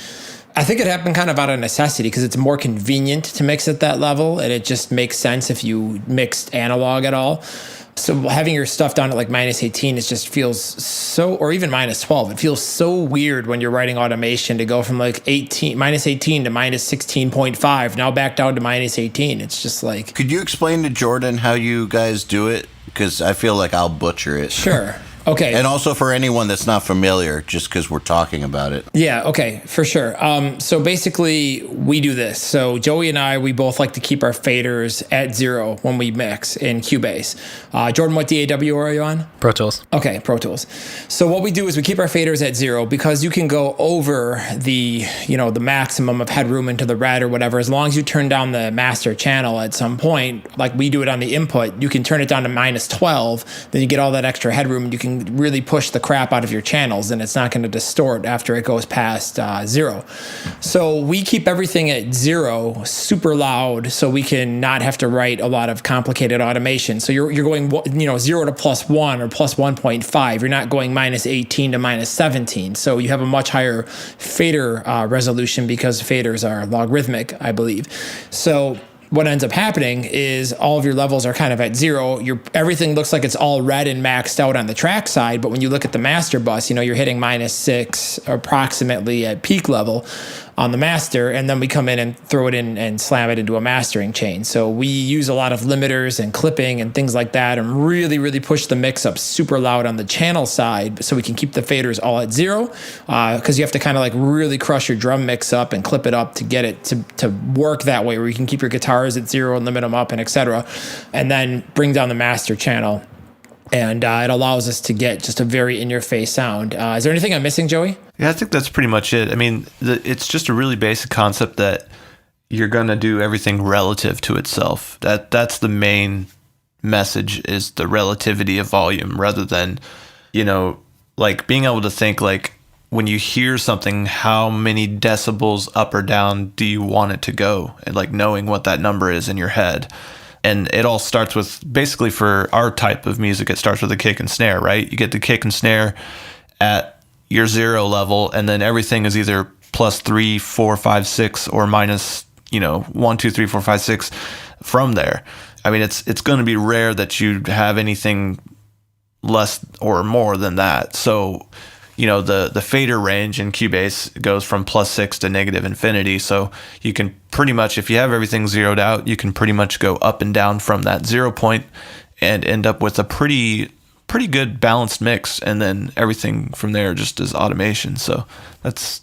Speaker 5: I think it happened kind of out of necessity because it's more convenient to mix at that level. And it just makes sense if you mixed analog at all. So having your stuff down at like -18, it just feels so, or even -12, it feels so weird when you're writing automation to go from like -18 to -16.5, now back down to -18. It's just like.
Speaker 4: Could you explain to Jordan how you guys do it? Because I feel like I'll butcher it.
Speaker 5: Sure. Okay.
Speaker 4: And also for anyone that's not familiar, just because we're talking about it.
Speaker 5: Yeah, okay, for sure. So basically, we do this. So Joey and I, we both like to keep our faders at zero when we mix in Cubase. Jordan, what DAW are you on?
Speaker 3: Pro Tools.
Speaker 5: Okay, Pro Tools. So what we do is we keep our faders at zero because you can go over the maximum of headroom into the red or whatever. As long as you turn down the master channel at some point, like we do it on the input, you can turn it down to -12. Then you get all that extra headroom, and you can really push the crap out of your channels, and it's not going to distort after it goes past zero. So we keep everything at zero, super loud, so we can not have to write a lot of complicated automation. So you're going 0 to +1 or +1.5. You're not going -18 to -17. So you have a much higher fader resolution because faders are logarithmic, I believe. So what ends up happening is all of your levels are kind of at zero. Everything looks like it's all red and maxed out on the track side, but when you look at the master bus, you're hitting -6 approximately at peak level. on the master, and then we come in and throw it in and slam it into a mastering chain. So we use a lot of limiters and clipping and things like that, and really push the mix up super loud on the channel side so we can keep the faders all at 0, because you have to kind of like really crush your drum mix up and clip it up to get it to work that way, where you can keep your guitars at 0 and limit them up and etc. And then bring down the master channel. And it allows us to get just a very in-your-face sound. Is there anything I'm missing, Joey?
Speaker 2: Yeah, I think that's pretty much it. I mean, it's just a really basic concept that you're going to do everything relative to itself. That's the main message, is the relativity of volume, rather than, like being able to think like, when you hear something, how many decibels up or down do you want it to go? And like knowing what that number is in your head. And it all starts with, basically for our type of music, it starts with a kick and snare, right? You get the kick and snare at your 0 level, and then everything is either +3, 4, 5, 6, or minus, 1, 2, 3, 4, 5, 6 from there. I mean, it's going to be rare that you have anything less or more than that. So, the fader range in Cubase goes from +6 to -infinity. So you can pretty much, if you have everything zeroed out, you can pretty much go up and down from that 0 point and end up with a pretty good balanced mix. And then everything from there just is automation. So that's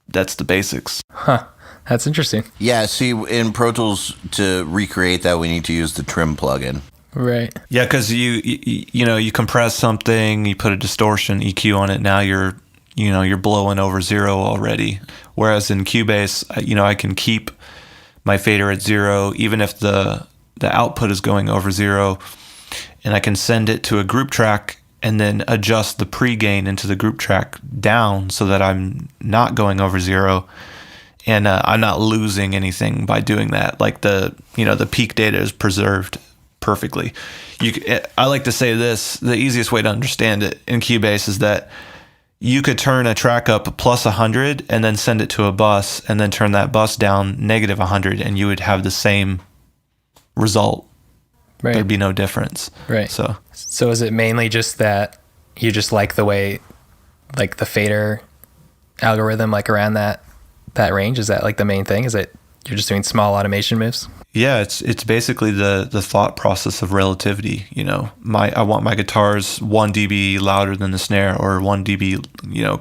Speaker 2: the basics.
Speaker 3: Huh. That's interesting.
Speaker 4: Yeah, see, in Pro Tools, to recreate that, we need to use the trim plugin.
Speaker 3: Right.
Speaker 2: Yeah, because you compress something, you put a distortion EQ on it. Now you're blowing over 0 already. Whereas in Cubase, I can keep my fader at 0 even if the output is going over 0, and I can send it to a group track and then adjust the pre-gain into the group track down so that I'm not going over 0. And I'm not losing anything by doing that. Like the peak data is preserved perfectly. I like to say this, the easiest way to understand it in Cubase is that you could turn a track up +100 and then send it to a bus, and then turn that bus down -100, and you would have the same result.
Speaker 3: Right.
Speaker 2: There'd be no difference.
Speaker 3: Right.
Speaker 2: So
Speaker 3: is it mainly just that you just like the way, like the fader algorithm, like around that range? Is that like the main thing? Is it you're just doing small automation moves?
Speaker 2: Yeah, it's basically the thought process of relativity. I want my guitars 1 dB louder than the snare, or 1 dB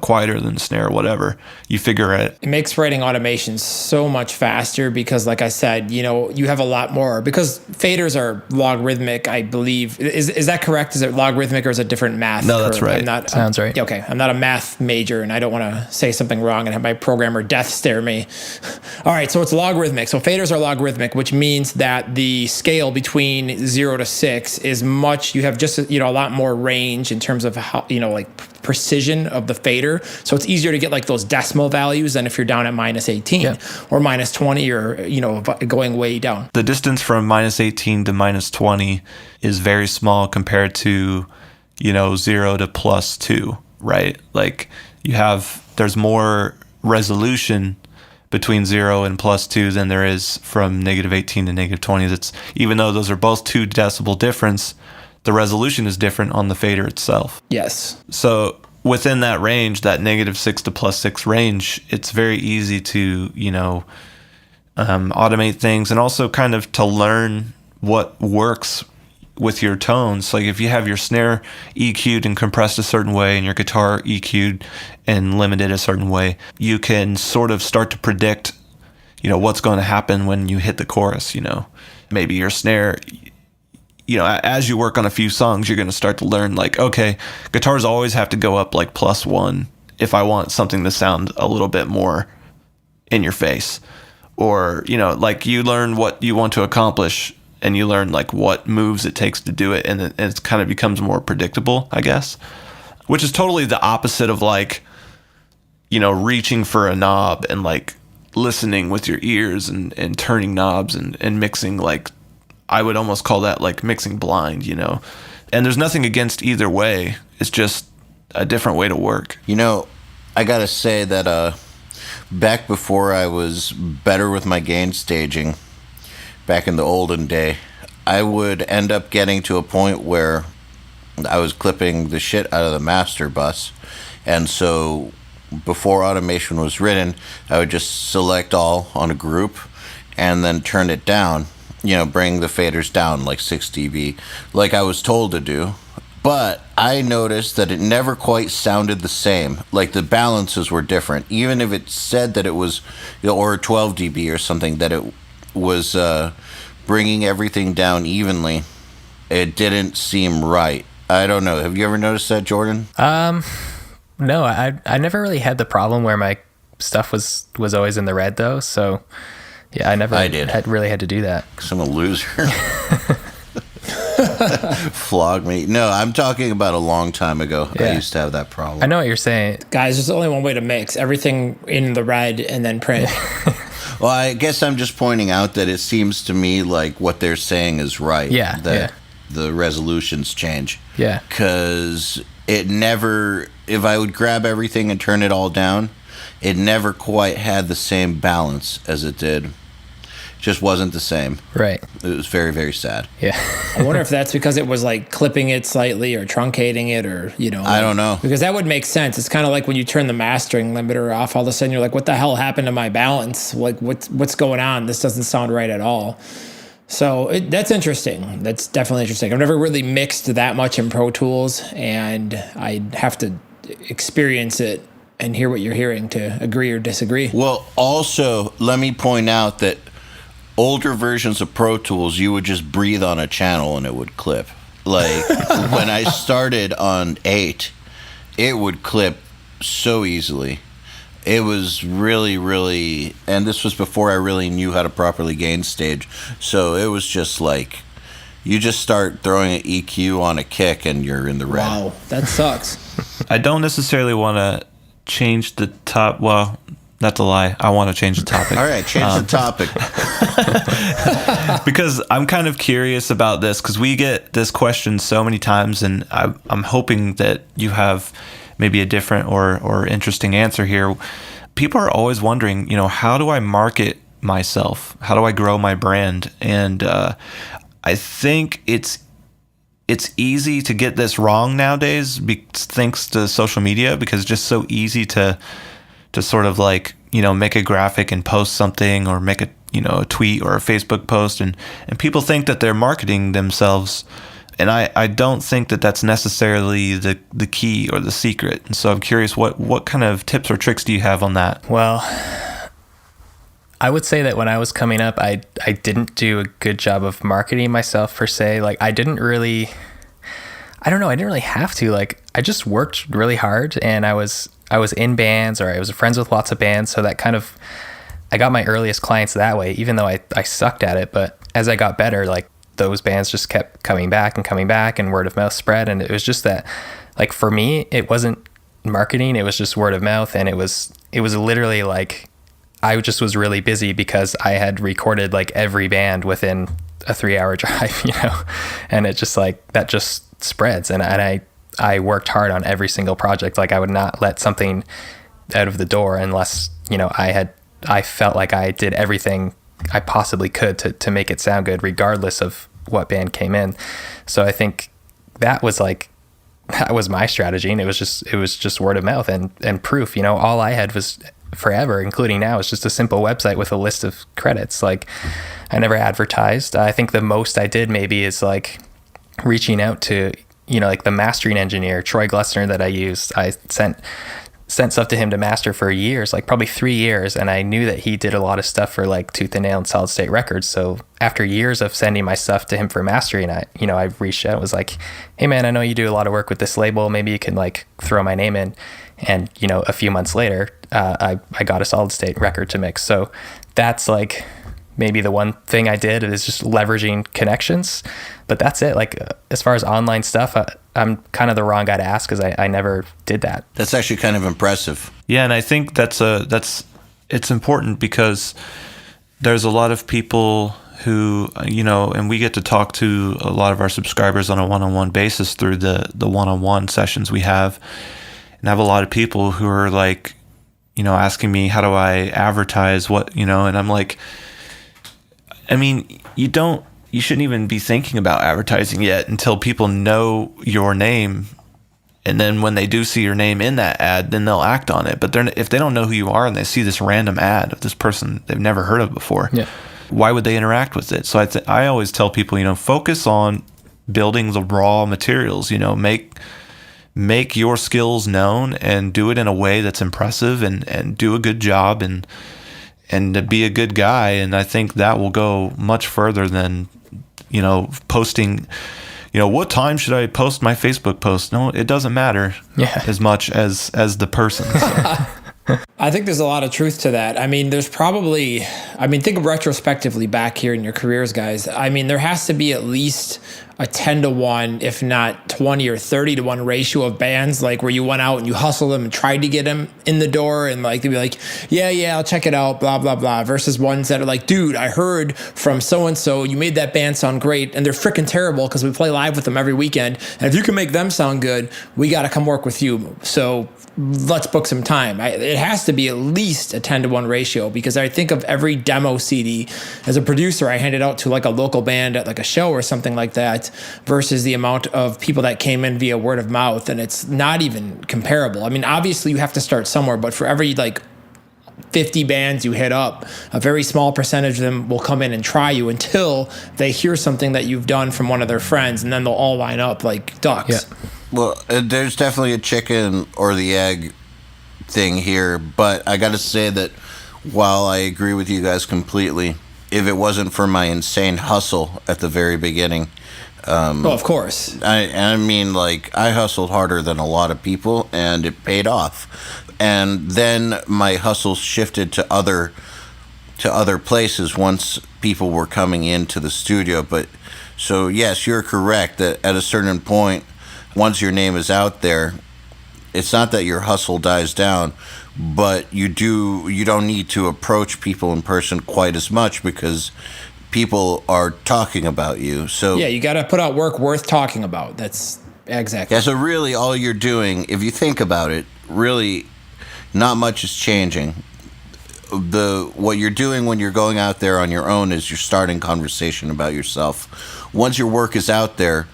Speaker 2: quieter than the snare, or whatever. You figure it.
Speaker 5: It makes writing automation so much faster because, like I said, you have a lot more, because faders are logarithmic, I believe. Is that correct? Is it logarithmic, or is it different math?
Speaker 2: No, that's right.
Speaker 3: Sounds right.
Speaker 5: Okay, I'm not a math major, and I don't want to say something wrong and have my programmer death stare me. All right, so it's logarithmic. So faders are logarithmic, which means that the scale between 0 to 6 is you have just a lot more range in terms of how like precision of the fader. So it's easier to get like those decimal values than if you're down at -18 or -20, or going way down.
Speaker 2: The distance from -18 to -20 is very small compared to 0 to +2, right? Like there's more resolution between 0 and +2 than there is from -18 to -20. It's, even though those are both 2 decibel difference, the resolution is different on the fader itself.
Speaker 5: Yes.
Speaker 2: So within that range, that -6 to +6 range, it's very easy to automate things, and also kind of to learn what works with your tones. Like if you have your snare EQ'd and compressed a certain way, and your guitar EQ'd and limited a certain way, you can sort of start to predict, what's going to happen when you hit the chorus. Maybe your snare, as you work on a few songs, you're going to start to learn like, okay, guitars always have to go up like +1 if I want something to sound a little bit more in your face. Or, like you learn what you want to accomplish, and you learn like what moves it takes to do it, and it kind of becomes more predictable, I guess, which is totally the opposite of like, reaching for a knob and like listening with your ears and turning knobs and mixing. Like I would almost call that like mixing blind, and there's nothing against either way. It's just a different way to work.
Speaker 4: I gotta say that back before I was better with my gain staging, back in the olden day, I would end up getting to a point where I was clipping the shit out of the master bus, and so before automation was written, I would just select all on a group and then turn it down, bring the faders down like 6 dB, like I was told to do. But I noticed that it never quite sounded the same. Like the balances were different. Even if it said that it was, or 12 dB or something, that it was bringing everything down evenly, it didn't seem right. I don't know. Have you ever noticed that, Jordan?
Speaker 3: No, I never really had the problem where my stuff was always in the red though. So yeah, I did. Really had to do that.
Speaker 4: 'Cause I'm a loser. Flog me. No, I'm talking about a long time ago.
Speaker 3: Yeah.
Speaker 4: I used to have that problem.
Speaker 3: I know what you're saying.
Speaker 5: Guys, there's only one way to mix everything in the red and then print.
Speaker 4: Well, I guess I'm just pointing out that it seems to me like what they're saying is right.
Speaker 3: Yeah.
Speaker 4: That the resolutions change.
Speaker 3: Yeah.
Speaker 4: Because it never, if I would grab everything and turn it all down, it never quite had the same balance as it did. Just wasn't the same.
Speaker 3: Right.
Speaker 4: It was very, very sad.
Speaker 3: Yeah.
Speaker 5: I wonder if that's because it was like clipping it slightly or truncating it or,
Speaker 4: I don't know.
Speaker 5: Because that would make sense. It's kind of like when you turn the mastering limiter off, all of a sudden you're like, what the hell happened to my balance? Like, what's going on? This doesn't sound right at all. So that's interesting. That's definitely interesting. I've never really mixed that much in Pro Tools, and I'd have to experience it and hear what you're hearing to agree or disagree.
Speaker 4: Well, also, let me point out that older versions of Pro Tools, you would just breathe on a channel and it would clip. Like, when I started on 8, it would clip so easily. It was really, really, and this was before I really knew how to properly gain stage. So it was just like, you just start throwing an EQ on a kick and you're in the red.
Speaker 5: Wow, that sucks.
Speaker 2: I don't necessarily want to change the top. Well, that's a lie. I want to change the topic.
Speaker 4: All right, change the topic.
Speaker 2: Because I'm kind of curious about this, because we get this question so many times, and I'm hoping that you have maybe a different or interesting answer here. People are always wondering, how do I market myself? How do I grow my brand? And I think it's easy to get this wrong nowadays, thanks to social media, because it's just so easy to sort of like, make a graphic and post something, or make a tweet or a Facebook post, and people think that they're marketing themselves. And I don't think that that's necessarily the key or the secret. And so I'm curious, what kind of tips or tricks do you have on that?
Speaker 3: Well, I would say that when I was coming up, I didn't do a good job of marketing myself per se. Like I didn't really have to. Like I just worked really hard, and I was in bands, or I was friends with lots of bands. So that kind of, I got my earliest clients that way, even though I sucked at it. But as I got better, like those bands just kept coming back, and word of mouth spread. And it was just that, like for me, it wasn't marketing, it was just word of mouth. And it was literally like, I just was really busy because I had recorded like every band within a 3-hour drive, and it just like, that just spreads. And I worked hard on every single project. Like I would not let something out of the door unless, I felt like I did everything I possibly could to make it sound good, regardless of what band came in. So I think that was my strategy, and it was just word of mouth and proof. All I had was forever, including now, is just a simple website with a list of credits. Like I never advertised. I think the most I did maybe is like reaching out to, like the mastering engineer, Troy Glessner, that I used. I sent stuff to him to master for years, like probably 3 years. And I knew that he did a lot of stuff for like Tooth and Nail and Solid State Records. So after years of sending my stuff to him for mastering, I reached out and was like, hey man, I know you do a lot of work with this label. Maybe you can like throw my name in. And, a few months later, I got a Solid State record to mix. So that's like maybe the one thing I did, is just leveraging connections. But that's it. Like as far as online stuff, I'm kind of the wrong guy to ask, because I never did that.
Speaker 4: That's actually kind of impressive.
Speaker 2: Yeah, and I think it's important, because there's a lot of people who, and we get to talk to a lot of our subscribers on a one-on-one basis through the one-on-one sessions we have. And I have a lot of people who are like, asking me, how do I advertise what, and I'm like, I mean, you shouldn't even be thinking about advertising yet until people know your name And then when they do see your name in that ad, then they'll act on it. But if they don't know who you are and they see this random ad of this person they've never heard of before, why would they interact with it? So I always tell people, focus on building the raw materials. Make your skills known and do it in a way that's impressive, and do a good job and to be a good guy. And I think that will go much further than posting. What time should I post my Facebook post? No, it doesn't matter as much as the person. So.
Speaker 5: I think there's a lot of truth to that. I mean, think of retrospectively back here in your careers, guys. I mean, there has to be at least a 10-to-1, if not 20 or 30-to-1 ratio of bands, like where you went out and you hustled them and tried to get them in the door, and like they'd be like, yeah, I'll check it out, blah, blah, blah, versus ones that are like, dude, I heard from so-and-so, you made that band sound great, and they're freaking terrible because we play live with them every weekend, and if you can make them sound good, we got to come work with you. So let's book some time. It has to be at least a 10-to-1 ratio, because I think of every demo CD as a producer I handed out to like a local band at like a show or something like that, versus the amount of people that came in via word of mouth, and it's not even comparable. I mean, obviously you have to start somewhere, but for every like 50 bands you hit up, a very small percentage of them will come in and try you until they hear something that you've done from one of their friends, and then they'll all line up like ducks.
Speaker 3: Yeah.
Speaker 4: Well, there's definitely a chicken or the egg thing here, but I got to say that while I agree with you guys completely, if it wasn't for my insane hustle at the very beginning,
Speaker 5: of course.
Speaker 4: I mean, like, I hustled harder than a lot of people, and it paid off. And then my hustle shifted to other places once people were coming into the studio. But so yes, you're correct that at a certain point, once your name is out there, it's not that your hustle dies down, but you don't need to approach people in person quite as much, because people are talking about you. So
Speaker 5: yeah, you got to put out work worth talking about. That's exactly.
Speaker 4: Yeah, so really all you're doing, if you think about it, really not much is changing. What you're doing when you're going out there on your own is you're starting conversation about yourself. Once your work is out there,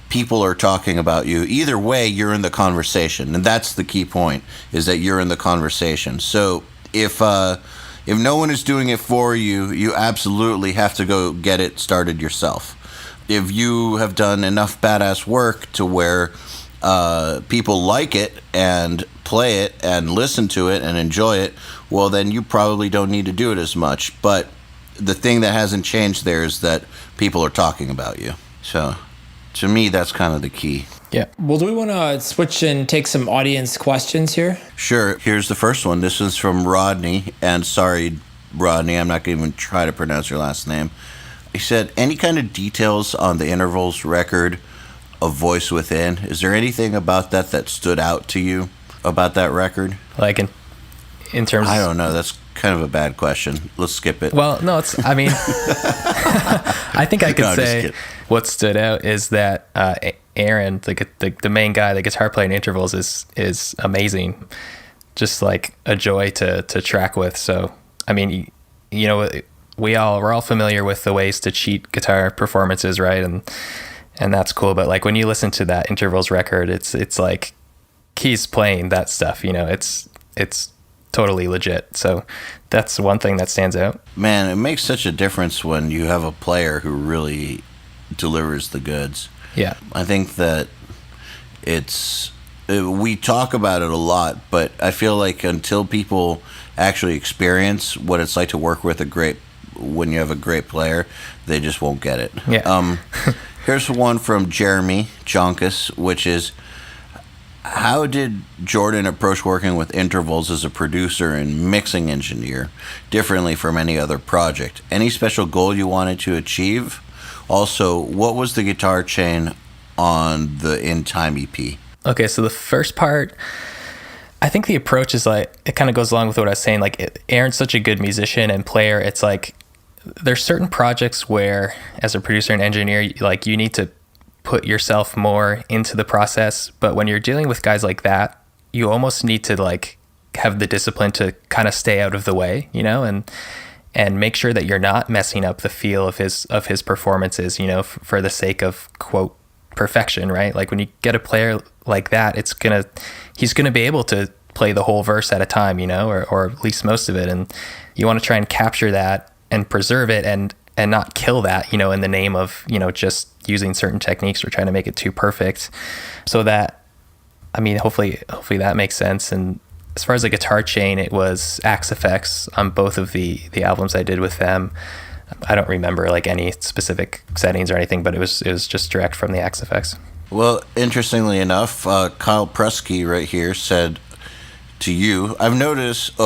Speaker 4: people are talking about you. Either way, you're in the conversation, and that's the key point, is that you're in the conversation. So if no one is doing it for you, you absolutely have to go get it started yourself. If you have done enough badass work to where people like it and play it and listen to it and enjoy it, well, then you probably don't need to do it as much. But the thing that hasn't changed there is that people are talking about you. So to me, that's kind of the key.
Speaker 3: Yeah.
Speaker 5: Well, do we want to switch and take some audience questions here?
Speaker 4: Sure. Here's the first one. This is from Rodney. And sorry, Rodney, I'm not going to even try to pronounce your last name. He said, any kind of details on the Intervals record of Voice Within? Is there anything about that stood out to you about that record?
Speaker 3: Like in terms of...
Speaker 4: I don't know. That's kind of a bad question. Let's skip it.
Speaker 3: Well, no, I mean, I think I could say what stood out is that Aaron, the main guy, the guitar player in Intervals, is amazing. Just like a joy to track with. So, I mean, we're all familiar with the ways to cheat guitar performances, right? And that's cool. But like when you listen to that Intervals record, it's like he's playing that stuff. It's totally legit. So that's one thing that stands out.
Speaker 4: Man, it makes such a difference when you have a player who really delivers the goods.
Speaker 3: Yeah.
Speaker 4: I think that we talk about it a lot, but I feel like until people actually experience what it's like to work with when you have a great player, they just won't get it.
Speaker 3: Yeah.
Speaker 4: Here's one from Jeremy Jonkus, which is, how did Jordan approach working with Intervals as a producer and mixing engineer differently from any other project? Any special goal you wanted to achieve? Also, what was the guitar chain on the In Time EP?
Speaker 3: Okay, so the first part, I think the approach is like, it kind of goes along with what I was saying. Like, Aaron's such a good musician and player. It's like, there's certain projects where, as a producer and engineer, like, you need to put yourself more into the process. But when you're dealing with guys like that, you almost need to like have the discipline to kind of stay out of the way, and make sure that you're not messing up the feel of his performances, for the sake of, quote, perfection, right? Like when you get a player like that, he's gonna be able to play the whole verse at a time, or at least most of it. And you want to try and capture that and preserve it and not kill that, in the name of, just using certain techniques or trying to make it too perfect. So that, hopefully that makes sense. And as far as the guitar chain, it was Axe Effects on both of the albums I did with them. I don't remember like any specific settings or anything, but it was just direct from the Axe Effects.
Speaker 4: Well, interestingly enough, Kyle Presky right here said to you, I noticed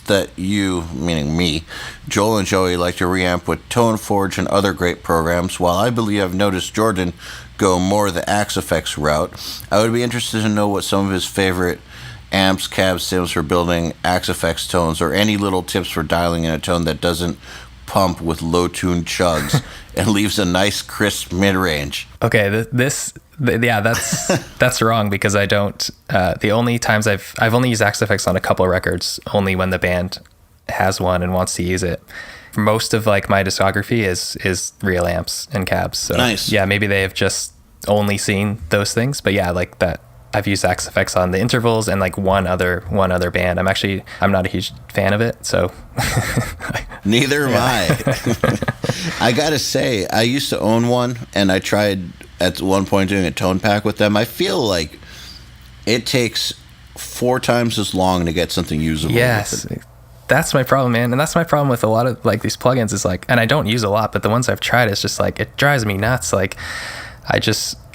Speaker 4: that you, meaning me, Joel and Joey, like to reamp with ToneForge and other great programs, while I believe I've noticed Jordan go more the Axe Effects route. I would be interested to know what some of his favorite amps, cabs, sims for building Axe Effects tones, or any little tips for dialing in a tone that doesn't pump with low-tuned chugs and leaves a nice crisp mid-range.
Speaker 3: Okay, that's wrong, because I don't. The only times I've only used Axe Effects on a couple of records, only when the band has one and wants to use it. Most of like my discography is real amps and cabs. So
Speaker 4: nice.
Speaker 3: Yeah, maybe they have just only seen those things, but yeah, like that. I've used Axe Effects on the intervals and like one other band. I'm not a huge fan of it, so.
Speaker 4: Neither am I. I gotta say, I used to own one, and I tried at one point doing a tone pack with them. I feel like it takes 4 times as long to get something usable.
Speaker 3: Yes, that's my problem, man. And that's my problem with a lot of like these plugins is like, and I don't use a lot, but the ones I've tried, it's just like, it drives me nuts. Like,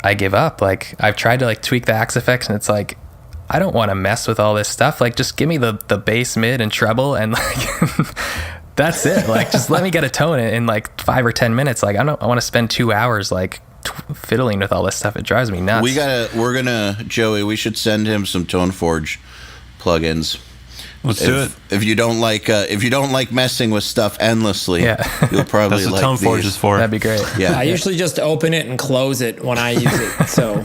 Speaker 3: I give up. Like, I've tried to like tweak the Axe Effects, and it's like, I don't want to mess with all this stuff. Like, just give me the bass, mid, and treble, and like that's it. Like, just let me get a tone in like 5 or 10 minutes. Like, I want to spend 2 hours like fiddling with all this stuff. It drives me nuts.
Speaker 4: Joey, we should send him some ToneForge plugins.
Speaker 2: Let's do it.
Speaker 4: If you don't like messing with stuff endlessly, you'll probably
Speaker 2: that's what
Speaker 4: like
Speaker 2: ToneForge
Speaker 4: these.
Speaker 2: is for.
Speaker 3: That'd be great.
Speaker 4: Yeah.
Speaker 5: I usually just open it and close it when I use it. So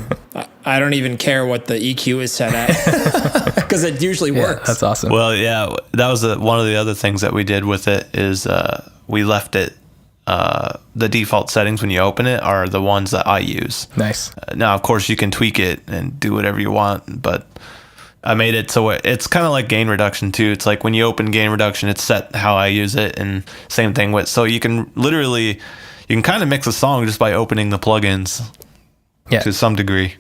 Speaker 5: I don't even care what the EQ is set at, because it usually works.
Speaker 3: That's awesome.
Speaker 2: Well, yeah, that was one of the other things that we did with it is we left it. The default settings when you open it are the ones that I use.
Speaker 3: Nice.
Speaker 2: Now, of course, you can tweak it and do whatever you want, but I made it so it's kind of like gain reduction too. It's like when you open gain reduction, it's set how I use it, and same thing with. So you can kind of mix a song just by opening the plugins. Yeah. To some degree.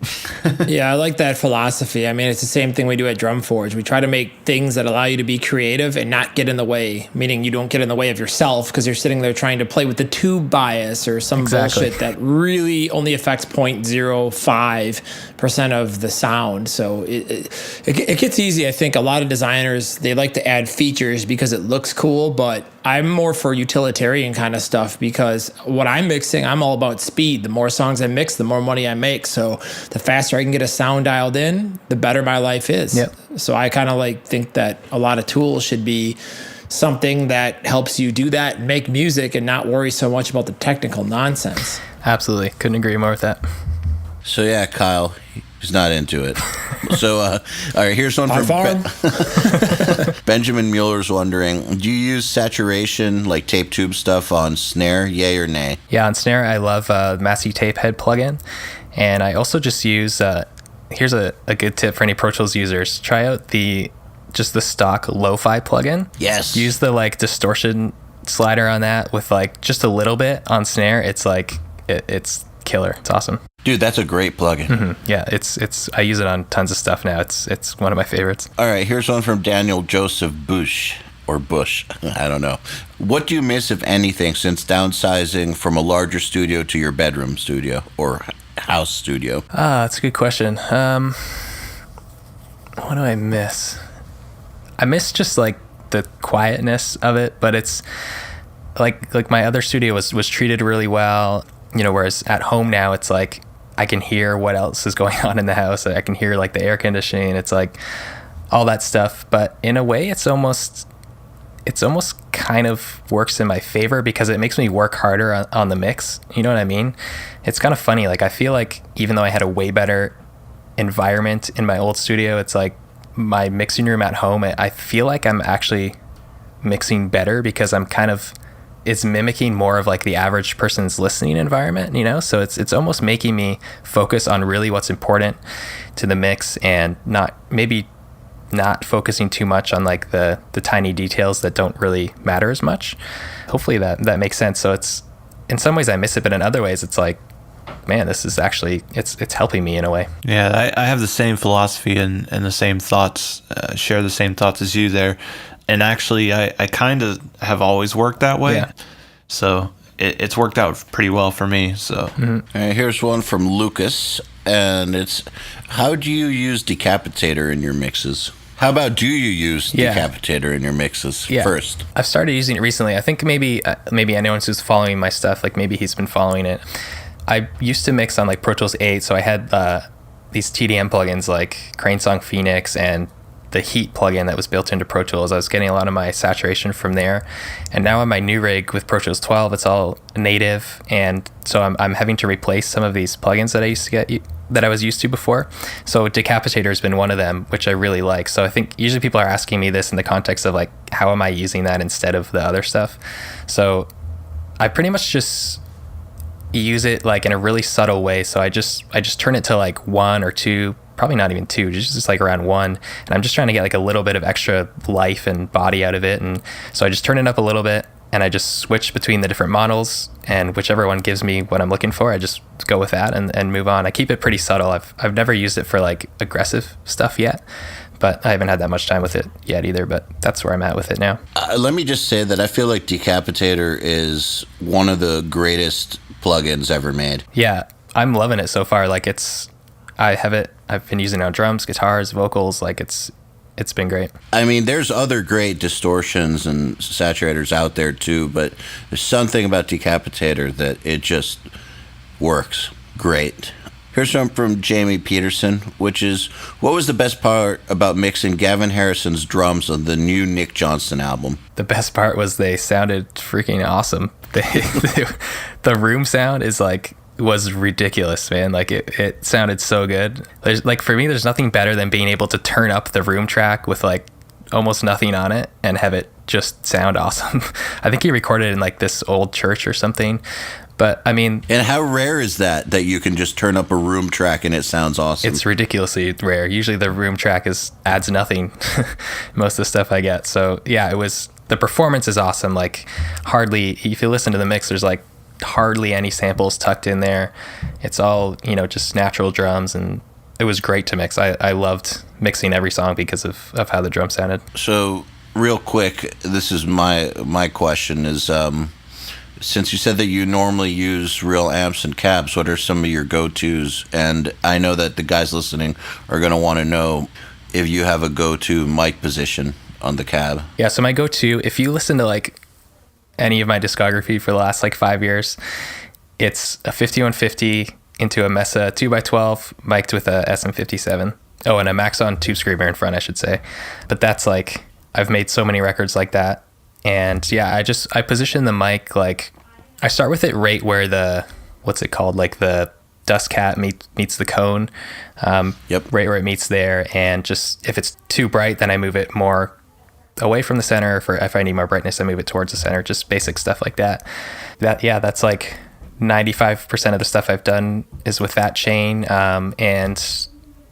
Speaker 5: Yeah, I like that philosophy. I mean, it's the same thing we do at DrumForge. We try to make things that allow you to be creative and not get in the way, meaning you don't get in the way of yourself because you're sitting there trying to play with the tube bias or some bullshit that really only affects 0.05% of the sound. So it gets easy. I think a lot of designers, they like to add features because it looks cool, but I'm more for utilitarian kind of stuff, because what I'm mixing, I'm all about speed. The more songs I mix, the more money I make. So the faster I can get a sound dialed in, the better my life is.
Speaker 3: Yep.
Speaker 5: So I kind of think that a lot of tools should be something that helps you do that and make music and not worry so much about the technical nonsense.
Speaker 3: Absolutely. Couldn't agree more with that.
Speaker 4: So yeah, Kyle, he's not into it. So, all right, here's one from Benjamin Mueller's wondering, do you use saturation, like tape tube stuff on snare, yay or nay?
Speaker 3: Yeah, on snare, I love Massey Tape Head plugin. And I also just use, here's a good tip for any Pro Tools users. Try out the stock lo-fi plugin.
Speaker 4: Yes.
Speaker 3: Use the like distortion slider on that with like just a little bit on snare. It's like, it's killer. It's awesome.
Speaker 4: Dude, that's a great plugin.
Speaker 3: Mm-hmm. Yeah, it's I use it on tons of stuff now. It's one of my favorites.
Speaker 4: All right, here's one from Daniel Joseph Bush, or Bush, I don't know. What do you miss, if anything, since downsizing from a larger studio to your bedroom studio or house studio?
Speaker 3: That's a good question. What do I miss? I miss just like the quietness of it, but it's like my other studio was treated really well, whereas at home now it's like I can hear what else is going on in the house. I can hear like the air conditioning. It's like all that stuff. But in a way, it's almost kind of works in my favor because it makes me work harder on the mix. You know what I mean? It's kind of funny. Like I feel like even though I had a way better environment in my old studio, it's like my mixing room at home, I feel like I'm actually mixing better because I'm kind of it's mimicking more of like the average person's listening environment, you know? So it's almost making me focus on really what's important to the mix and not focusing too much on like the tiny details that don't really matter as much. Hopefully that makes sense. So it's, in some ways I miss it, but in other ways it's like, man, this is actually, it's helping me in a way.
Speaker 2: Yeah, I have the same philosophy and the same thoughts, share the same thoughts as you there. And actually, I kind of have always worked that way.
Speaker 3: Yeah.
Speaker 2: So it's worked out pretty well for me. So
Speaker 4: All right, here's one from Lucas, and it's, how do you use Decapitator in your mixes? How about do you use Decapitator in your mixes first?
Speaker 3: I've started using it recently. I think maybe anyone who's following my stuff, like maybe he's been following it. I used to mix on like Pro Tools 8, so I had these TDM plugins like Crane Song Phoenix and the Heat plugin that was built into Pro Tools. I was getting a lot of my saturation from there. And now on my new rig with Pro Tools 12, it's all native. And so I'm having to replace some of these plugins that I was used to before. So Decapitator has been one of them, which I really like. So I think usually people are asking me this in the context of like, how am I using that instead of the other stuff? So I pretty much just use it like in a really subtle way. So I just turn it to like 1 or 2, probably not even 2, just like around 1. And I'm just trying to get like a little bit of extra life and body out of it. And so I just turn it up a little bit and I just switch between the different models, and whichever one gives me what I'm looking for, I just go with that and move on. I keep it pretty subtle. I've never used it for like aggressive stuff yet, but I haven't had that much time with it yet either, but that's where I'm at with it now.
Speaker 4: Let me just say that I feel like Decapitator is one of the greatest plugins ever made.
Speaker 3: Yeah, I'm loving it so far. Like I've been using it on drums, guitars, vocals, like it's been great.
Speaker 4: I mean, there's other great distortions and saturators out there too, but there's something about Decapitator that it just works great. Here's some from Jamie Peterson, which is, what was the best part about mixing Gavin Harrison's drums on the new Nick Johnston album?
Speaker 3: The best part was they sounded freaking awesome. The room sound was ridiculous, man. Like it sounded so good. For me, there's nothing better than being able to turn up the room track with like almost nothing on it and have it just sound awesome. I think he recorded in like this old church or something. But I mean,
Speaker 4: and how rare is that you can just turn up a room track and it sounds awesome?
Speaker 3: It's ridiculously rare. Usually the room track adds nothing. Most of the stuff I get. So yeah, the performance is awesome. Like hardly, if you listen to the mix, there's like hardly any samples tucked in there. It's all, just natural drums, and it was great to mix. I loved mixing every song because of how the drum sounded.
Speaker 4: So real quick, this is my question is, since you said that you normally use real amps and cabs, what are some of your go-tos? And I know that the guys listening are going to want to know if you have a go-to mic position on the cab.
Speaker 3: Yeah, so my go-to, if you listen to like any of my discography for the last like 5 years, it's a 5150 into a Mesa 2x12 mic'd with a SM57. Oh, and a Maxon tube screamer in front, I should say. But that's like, I've made so many records like that. And yeah, I position the mic, like I start with it right where what's it called? Like the dust cap meets the cone.
Speaker 4: Yep. Right
Speaker 3: where it meets there. And just, if it's too bright, then I move it more away from the center. If I need more brightness, I move it towards the center. Just basic stuff like that. That's like 95% of the stuff I've done is with that chain. And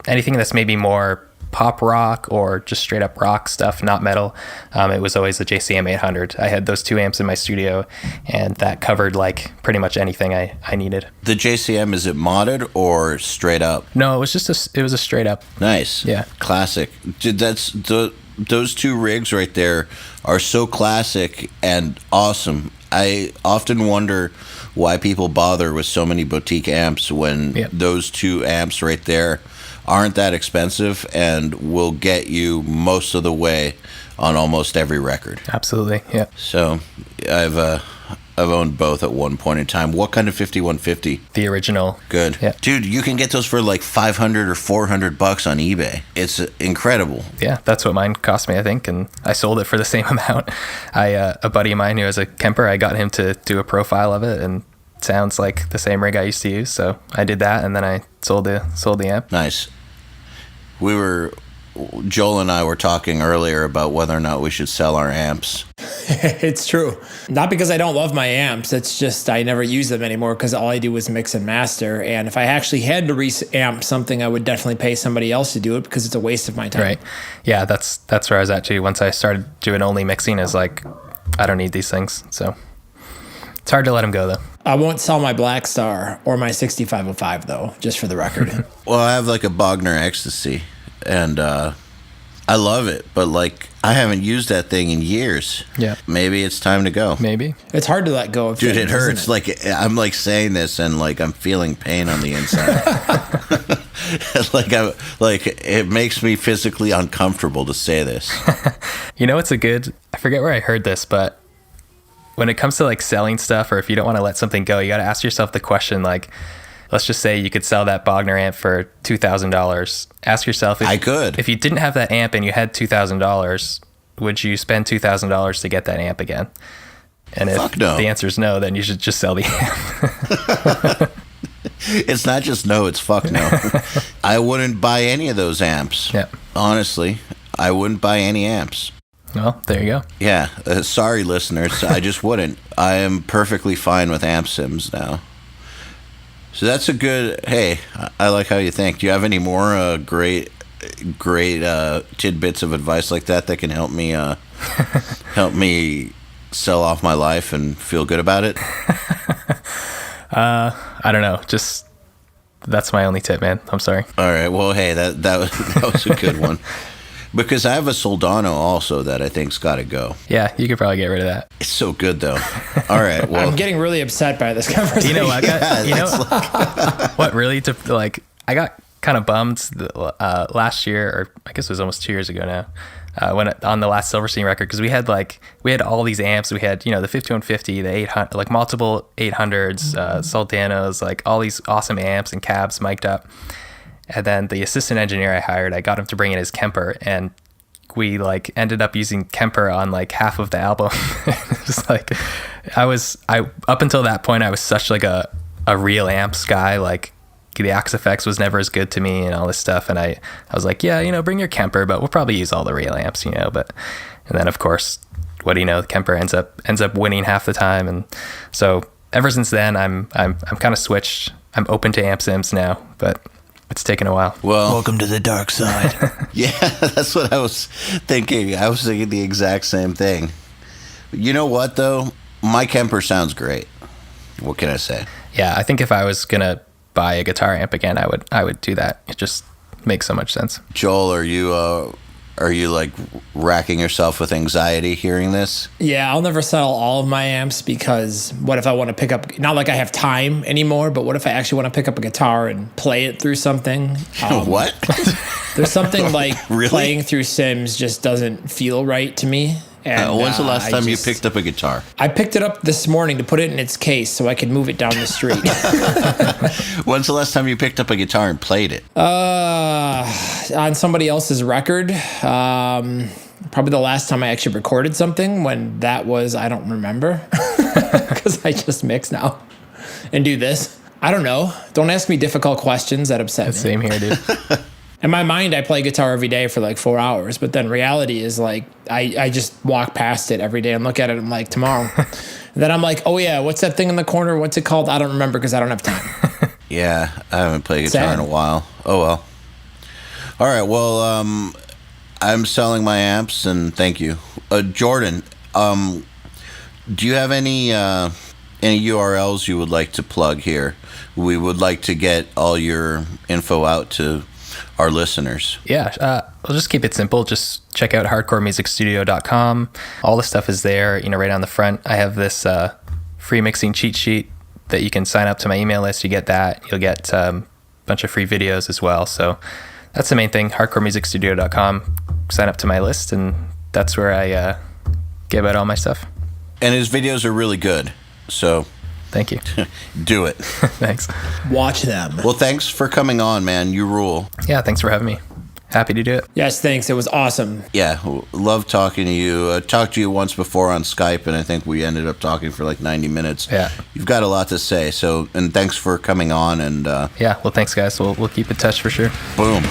Speaker 3: anything that's maybe more pop rock or just straight up rock stuff, not metal, it was always the JCM 800. I had those 2 amps in my studio, and that covered like pretty much anything I needed.
Speaker 4: The JCM, is it modded or straight up?
Speaker 3: No, it was a straight up.
Speaker 4: Nice.
Speaker 3: Yeah.
Speaker 4: Classic. Dude, those 2 rigs right there are so classic and awesome. I often wonder why people bother with so many boutique amps when those 2 amps right there aren't that expensive and will get you most of the way on almost every record.
Speaker 3: Absolutely, yeah.
Speaker 4: So I've owned both at one point in time. What kind of 5150?
Speaker 3: The original.
Speaker 4: Good.
Speaker 3: Yeah.
Speaker 4: Dude, you can get those for like $500 or $400 on eBay. It's incredible.
Speaker 3: Yeah, that's what mine cost me, I think, and I sold it for the same amount. A buddy of mine who has a Kemper, I ってto do a profile of it, and it sounds like the same rig I used to use, so I did that, and then I sold the amp.
Speaker 4: Nice. Joel and I were talking earlier about whether or not we should sell our amps.
Speaker 5: It's true. Not because I don't love my amps. It's just I never use them anymore because all I do is mix and master. And if I actually had to re-amp something, I would definitely pay somebody else to do it because it's a waste of my time.
Speaker 3: Right. Yeah, that's where I was at too. Once I started doing only mixing, is like, I don't need these things. So it's hard to let them go though.
Speaker 5: I won't sell my Black Star or my 6505 though, just for the record.
Speaker 4: Well, I have like a Bogner Ecstasy, and I love it, but like I haven't used that thing in years.
Speaker 3: Yeah.
Speaker 4: Maybe it's time to go.
Speaker 3: Maybe.
Speaker 5: It's hard to let go of
Speaker 4: Dude,
Speaker 5: things,
Speaker 4: it hurts.
Speaker 5: isn't it?
Speaker 4: Like I'm like saying this and like I'm feeling pain on the inside. like it makes me physically uncomfortable to say this.
Speaker 3: You know, it's I forget where I heard this, but when it comes to like selling stuff, or if you don't want to let something go, you got to ask yourself the question, like, let's just say you could sell that Bogner amp for $2,000. Ask yourself, if you didn't have that amp and you had $2,000, would you spend $2,000 to get that amp again? And if the answer is no, then you should just sell the amp.
Speaker 4: It's not just no, it's fuck no. I wouldn't buy any of those amps.
Speaker 3: Yeah.
Speaker 4: Honestly, I wouldn't buy any amps.
Speaker 3: Well, there you go.
Speaker 4: Yeah. Sorry, listeners. I just wouldn't. I am perfectly fine with amp sims now. So that's a good. Hey, I like how you think. Do you have any more great tidbits of advice like that can help me sell off my life and feel good about it?
Speaker 3: I don't know. Just that's my only tip, man. I'm sorry.
Speaker 4: All right. Well, hey, that was a good one. Because I have a Soldano also that I think's got to go.
Speaker 3: Yeah, you could probably get rid of that.
Speaker 4: It's so good though. All right. Well,
Speaker 5: I'm getting really upset by this conversation.
Speaker 3: You know what? What really I got kind of bummed last year, or I guess it was almost 2 years ago now, when on the last Silverstein record, because we had all these amps. We had, the 5150, the 800, like multiple 800s, Soldanos, like all these awesome amps and cabs mic'd up. And then the assistant engineer I hired, I got him to bring in his Kemper, and we like ended up using Kemper on like half of the album. Just like I up until that point, I was such like a real amps guy. Like the Axe-Fx was never as good to me and all this stuff. And I was like, yeah, bring your Kemper, but we'll probably use all the real amps, but, and then of course, what do you know, the Kemper ends up winning half the time. And so ever since then, I'm kind of switched. I'm open to amp sims now, but it's taken a while.
Speaker 4: Well,
Speaker 2: welcome to the dark side.
Speaker 4: Yeah, that's what I was thinking. I was thinking the exact same thing. You know what, though? My Kemper sounds great. What can I say?
Speaker 3: Yeah, I think if I was going to buy a guitar amp again, I would do that. It just makes so much sense.
Speaker 4: Joel, are you like racking yourself with anxiety hearing this?
Speaker 5: Yeah, I'll never sell all of my amps because what if I want to pick up, not like I have time anymore, but what if I actually want to pick up a guitar and play it through something?
Speaker 4: What?
Speaker 5: There's something like
Speaker 4: Really?
Speaker 5: Playing through Sims just doesn't feel right to me. And,
Speaker 4: when's the last time you picked up a guitar?
Speaker 5: I picked it up this morning to put it in its case so I could move it down the street.
Speaker 4: When's the last time you picked up a guitar and played it?
Speaker 5: On somebody else's record. Probably the last time I actually recorded something. When that was, I don't remember. Because I just mix now and do this. I don't know. Don't ask me difficult questions that upset me.
Speaker 3: Same here, dude.
Speaker 5: In my mind, I play guitar every day for like 4 hours, but then reality is like I just walk past it every day and look at it. I'm like, tomorrow. And then I'm like, oh yeah, what's that thing in the corner? What's it called? I don't remember because I don't have time.
Speaker 4: Yeah, I haven't played guitar in a while. Oh well. All right, well, I'm selling my amps, and thank you, Jordan. Do you have any URLs you would like to plug here? We would like to get all your info out to our listeners.
Speaker 3: Yeah, I'll just keep it simple. Just check out hardcoremusicstudio.com. All the stuff is there, right on the front. I have this free mixing cheat sheet that you can sign up to my email list. You get that. You'll get a bunch of free videos as well. So that's the main thing, hardcoremusicstudio.com. Sign up to my list, and that's where I give out all my stuff.
Speaker 4: And his videos are really good, so
Speaker 3: thank you.
Speaker 4: Do it.
Speaker 3: Thanks.
Speaker 5: Watch them.
Speaker 4: Well, thanks for coming on, man. You rule.
Speaker 3: Yeah, thanks for having me. Happy to do it.
Speaker 5: Yes, thanks. It was awesome.
Speaker 4: Yeah, love talking to you. I talked to you once before on Skype, and I think we ended up talking for like 90 minutes.
Speaker 3: Yeah.
Speaker 4: You've got a lot to say, and thanks for coming on. And
Speaker 3: yeah, well, thanks, guys. We'll keep in touch for sure.
Speaker 4: Boom.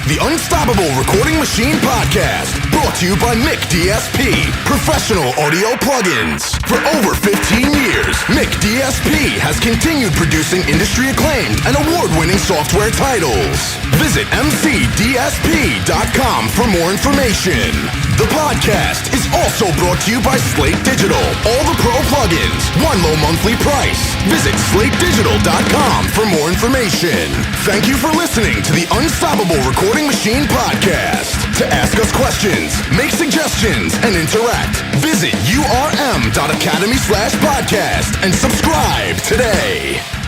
Speaker 1: The Unstoppable Recording Machine Podcast, brought brought to you by Mick DSP, professional audio plugins. For over 15 years, Mick DSP has continued producing industry-acclaimed and award-winning software titles. Visit mcdsp.com for more information. The podcast is also brought to you by Slate Digital. All the pro plugins, one low monthly price. Visit slatedigital.com for more information. Thank you for listening to the Unstoppable Recording Machine podcast. To ask us questions, make suggestions, and interact, visit urm.academy/podcast and subscribe today.